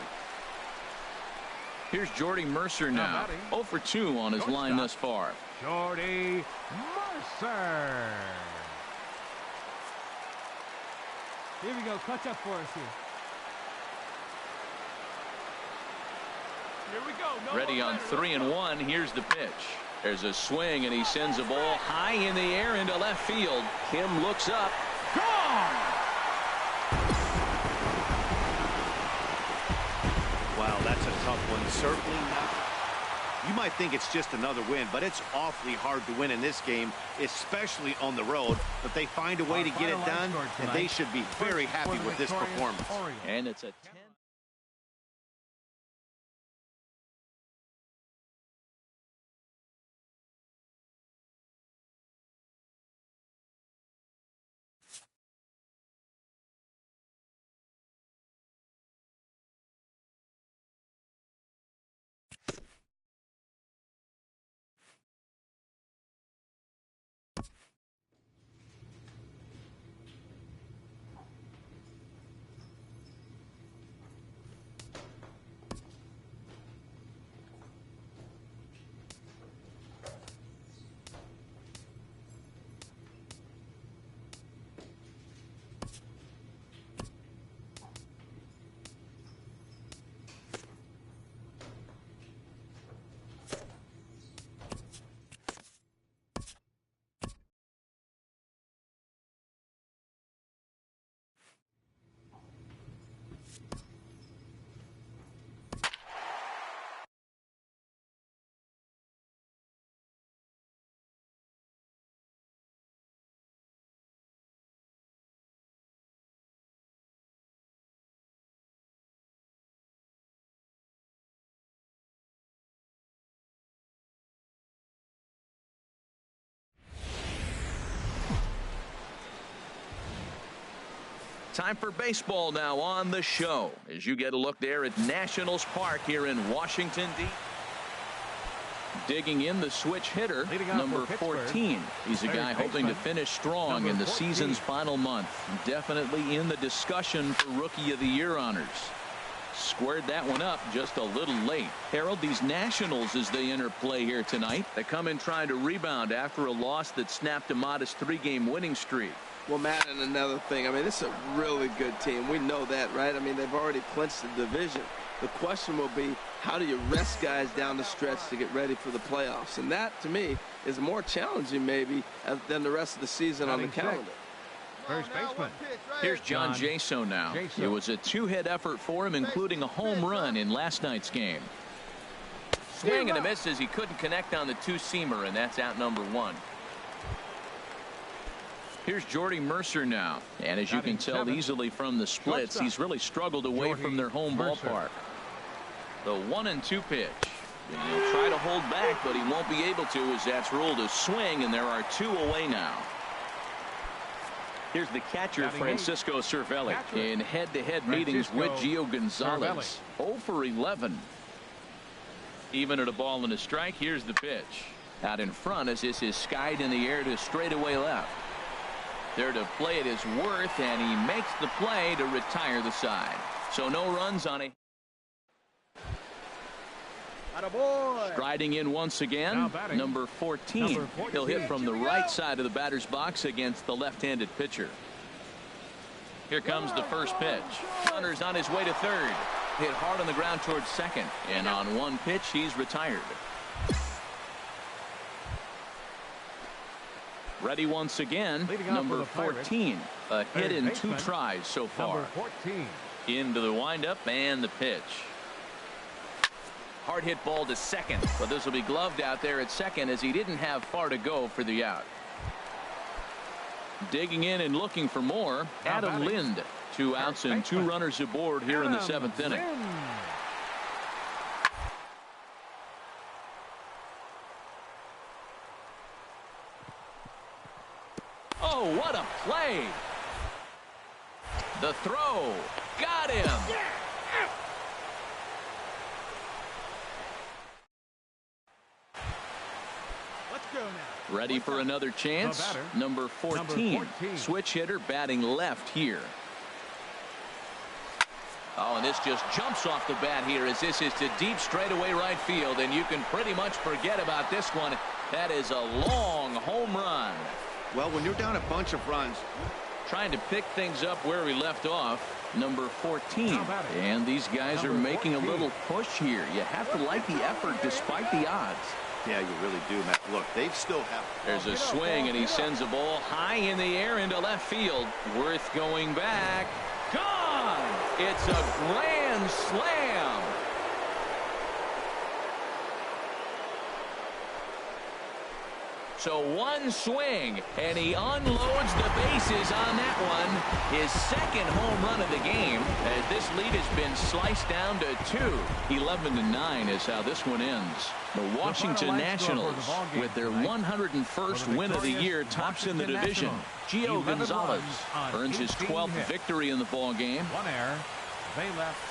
Here's Jordy Mercer now. 0-for-2 on his line thus far.
Jordy Mercer.
Here we go. Clutch up for us here.
Ready on 3-1. Here's the pitch. There's a swing, and he sends a ball high in the air into left field. Kim looks up. Gone!
Wow, that's a tough one. Certainly not. You might think it's just another win, but it's awfully hard to win in this game, especially on the road. But they find a way to get it done, and they should be very happy with this performance.
And it's a 10. Time for baseball now on the show as you get a look there at Nationals Park here in Washington, D.C. Digging in the switch hitter, number 14. He's a guy hoping to finish strong in the season's final month. Definitely in the discussion for Rookie of the Year honors. Squared that one up just a little late. Harold, these Nationals, as they enter play here tonight, they come in trying to rebound after a loss that snapped a modest 3-game winning streak.
Well, Matt, and another thing, I mean, this is a really good team. We know that, right? I mean, they've already clinched the division. The question will be, how do you rest guys down the stretch to get ready for the playoffs? And that, to me, is more challenging maybe than the rest of the season on the calendar.
First baseman.
Here's John Jaso now. It was a 2-hit effort for him, including a home run in last night's game. Swing and a miss as he couldn't connect on the two-seamer, and that's out number 1. Here's Jordy Mercer now, and as you can tell easily from the splits, he's really struggled away from their home ballpark. The 1-2 pitch. And he'll try to hold back, but he won't be able to as that's ruled a swing, and there are 2 away now.
Here's the catcher, Francisco Cervelli.
In head-to-head meetings with Gio Gonzalez. 0 for 11. Even at a ball and a strike, here's the pitch. Out in front as this is skied in the air to straightaway left. There to play it is Worth, and he makes the play to retire the side. So no runs on it. Striding in once again, number 14. He'll hit from the right side of the batter's box against the left-handed pitcher. Here comes the first pitch. Runner's on his way to third. Hit hard on the ground towards second. And on one pitch, he's retired. Ready once again, number 14. A hit in 2 tries so far. Into the windup and the pitch. Hard hit ball to second, but this will be gloved out there at second as he didn't have far to go for the out. Digging in and looking for more, Adam Lind. 2 outs and 2 runners aboard here in the 7th inning. Oh, what a play. The throw. Got him.
Let's go now.
Ready for another chance. Number 14. Switch hitter batting left here. Oh, and this just jumps off the bat here as this is to deep straightaway right field, and you can pretty much forget about this one. That is a long home run.
Well, when you're down a bunch of runs,
Trying to pick things up where we left off, number 14. And these guys are making a little push here. You have to like the effort despite the odds.
Yeah, you really do, Matt. Look, they still have...
There's a swing, and he sends a ball high in the air into left field. Worth going back. Gone! It's a grand slam. So one swing, and he unloads the bases on that one. His second home run of the game, as this lead has been sliced down to 2. 11-9 is how this one ends. The Washington Nationals, with their 101st win of the year, tops in the division. Gio Gonzalez earns his 12th victory in the ball game.
One error. They left.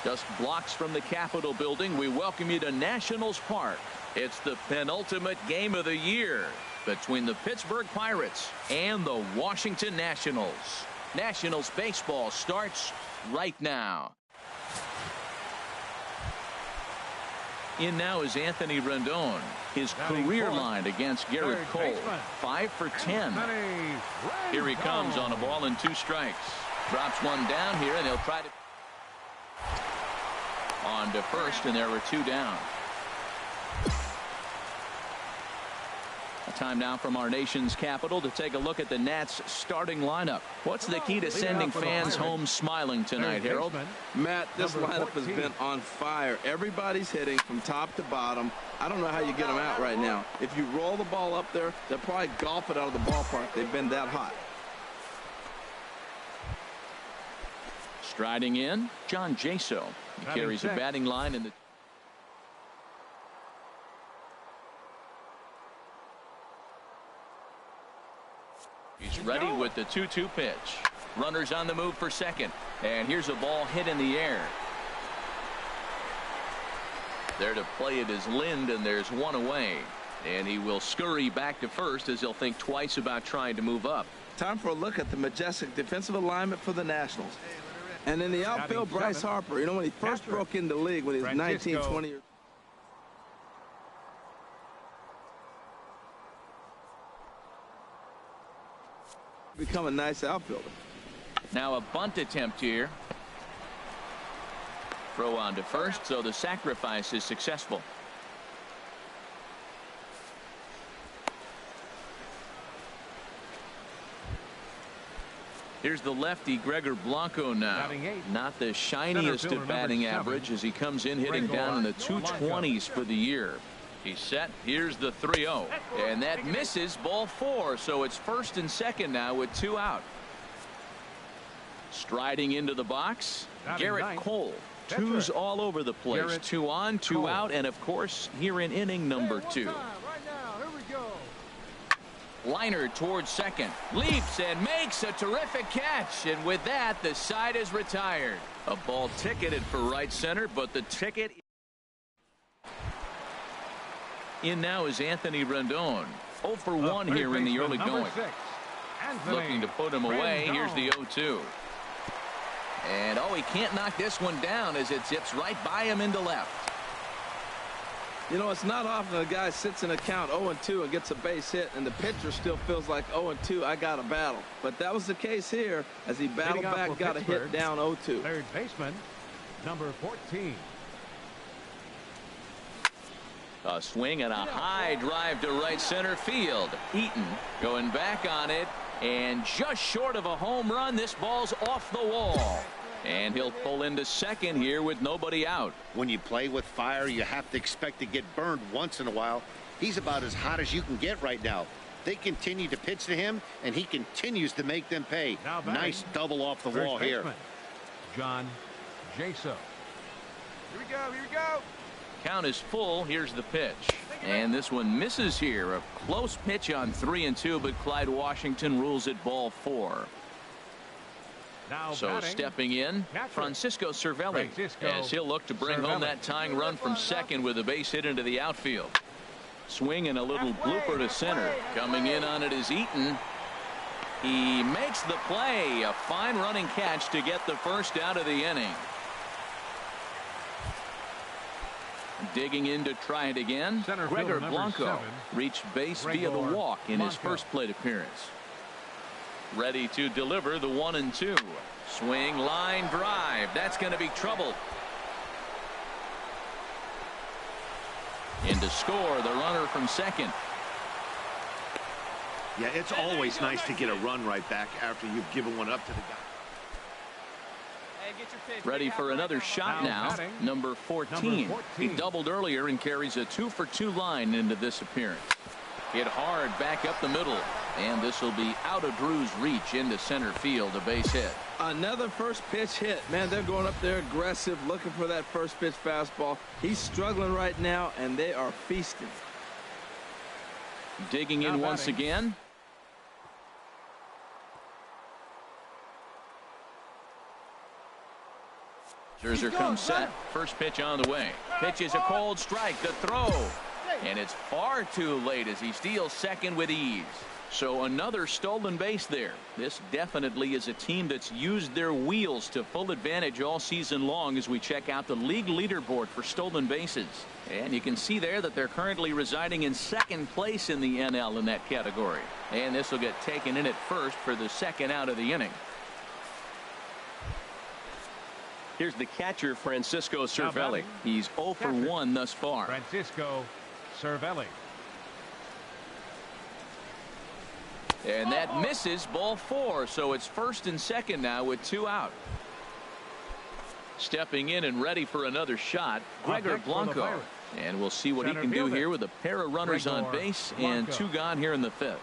Just blocks from the Capitol building, we welcome you to Nationals Park. It's the penultimate game of the year between the Pittsburgh Pirates and the Washington Nationals. Nationals baseball starts right now. In now is Anthony Rendon. His career line against Garrett Cole. 5 for 10. Here he comes on a ball and 2 strikes. Drops one down here, and he'll try to... On to first, and there were 2 down. A time now from our nation's capital to take a look at the Nats starting lineup. What's the key to sending fans home smiling tonight, Harold?
Matt, this lineup has been on fire. Everybody's hitting from top to bottom. I don't know how you get them out right now. If you roll the ball up there, they'll probably golf it out of the ballpark. They've been that hot.
Striding in, John Jaso. He carries a batting line in the... He's ready with the 2-2 pitch. Runners on the move for second. And here's a ball hit in the air. There to play it is Lind, and there's one away. And he will scurry back to first as he'll think twice about trying to move up.
Time for a look at the majestic defensive alignment for the Nationals. And in the outfield, Bryce Harper. You know, when he first broke into the league when he was 19, 20 years. Become a nice outfielder.
Now a bunt attempt here. Throw on to first, so the sacrifice is successful. Here's the lefty, Gregor Blanco now. Not the shiniest of batting average as he comes in hitting down in the 220s for the year. He's set. Here's the 3-0. And that misses, ball 4. So it's first and second now with 2 out. Striding into the box, Garrett Cole. 2s all over the place. 2 on, 2 out, and of course here in inning number 2. Liner towards second, leaps and makes a terrific catch, and with that the side is retired. A ball ticketed for right center, but the ticket in now is Anthony Rendon. 0 for 1 here in the early going. Looking to put him away. Here's the 0-2. And oh, he can't knock this one down as it zips right by him into left.
You know, it's not often a guy sits in a count 0-2 and gets a base hit, and the pitcher still feels like 0-2, I got a battle. But that was the case here as he battled back, got a hit down 0-2.
Third baseman, number 14.
A swing and a high drive to right center field. Eaton going back on it, and just short of a home run, this ball's off the wall. And he'll pull into second here with nobody out.
When you play with fire, you have to expect to get burned once in a while. He's about as hot as you can get right now. They continue to pitch to him, and he continues to make them pay. Nice double off the wall here.
John Jaso.
Here we go, here we go.
Count is full. Here's the pitch. And this one misses here. A close pitch on 3-2, but Clyde Washington rules it ball 4. So stepping in, Francisco Cervelli, as he'll look to bring home that tying run from second with a base hit into the outfield. Swing and a little blooper to center. Coming in on it is Eaton. He makes the play. A fine running catch to get the first out of the inning. Digging in to try it again. Gregor Blanco reached base via the walk in his first plate appearance. Ready to deliver the 1-2. Swing, line drive. That's going to be trouble. In to score, the runner from second.
Yeah, it's always nice to get a run right back after you've given one up to the guy.
Ready for another shot now. Number 14. He doubled earlier and carries a 2-for-2 line into this appearance. Hit hard back up the middle. And this will be out of Drew's reach into center field, a base hit.
Another first pitch hit. Man, they're going up there aggressive, looking for that first pitch fastball. He's struggling right now, and they are feasting.
Digging in once again. Scherzer comes set. First pitch on the way. Pitch is a cold strike. The throw. And it's far too late as he steals second with ease. So another stolen base there. This definitely is a team that's used their wheels to full advantage all season long as we check out the league leaderboard for stolen bases. And you can see there that they're currently residing in second place in the NL in that category. And this will get taken in at first for the second out of the inning.
Here's the catcher, Francisco Cervelli.
He's 0 for 1 thus far.
Francisco Cervelli.
And that misses, ball 4. So it's first and second now with 2 out. Stepping in and ready for another shot, Gregor Blanco. And we'll see what he can do here with a pair of runners on base and 2 gone here in the 5th.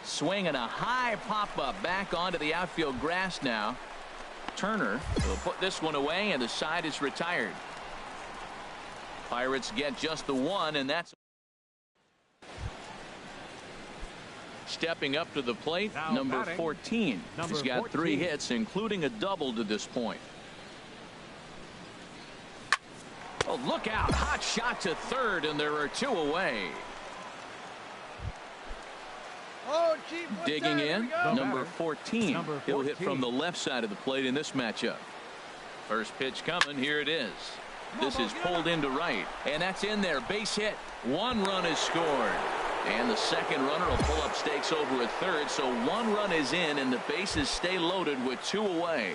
Swinging a high pop-up back onto the outfield grass now. Turner will put this one away, and the side is retired. Pirates get just the 1, and that's stepping up to the plate, number 14. He's got 3 hits, including a double to this point. Oh, look out. Hot shot to third, and there are 2 away.
Oh, gee,
digging in, number 14. He'll hit from the left side of the plate in this matchup. First pitch coming. Here it is. This is pulled into right, and that's in there. Base hit. 1 run is scored. And the second runner will pull up stakes over at third, so 1 run is in, and the bases stay loaded with 2 away.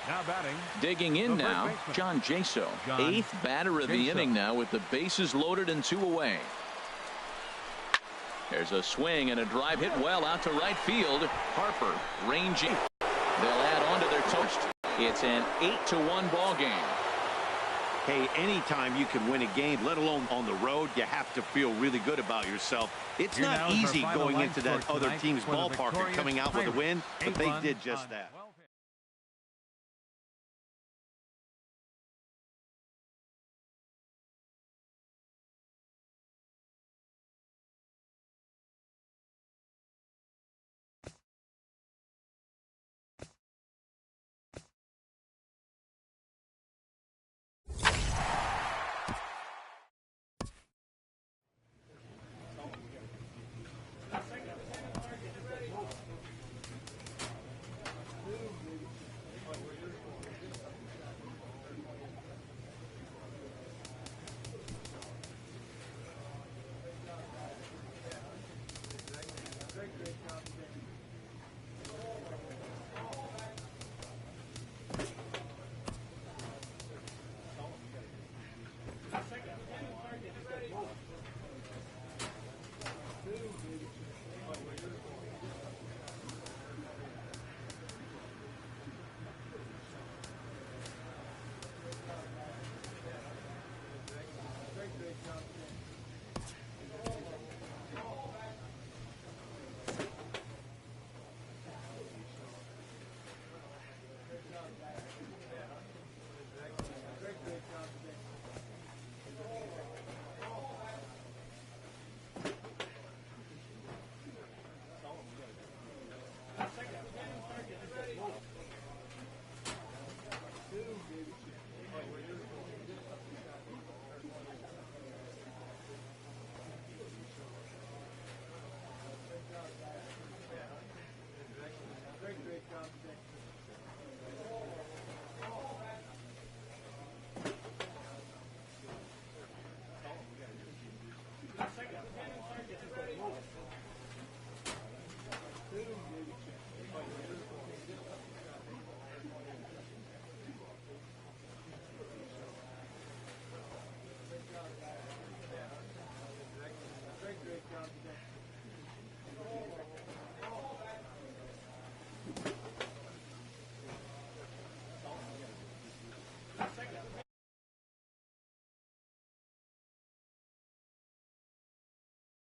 Now batting.
Digging in now, John Jaso. 8th batter of the inning now with the bases loaded and 2 away. There's a swing and a drive hit well out to right field. Harper ranging. They'll add on to their toast. It's an 8-1 ball game.
Hey, anytime you can win a game, let alone on the road, you have to feel really good about yourself. It's not easy going into that other team's ballpark and coming out with a win, but they did just that.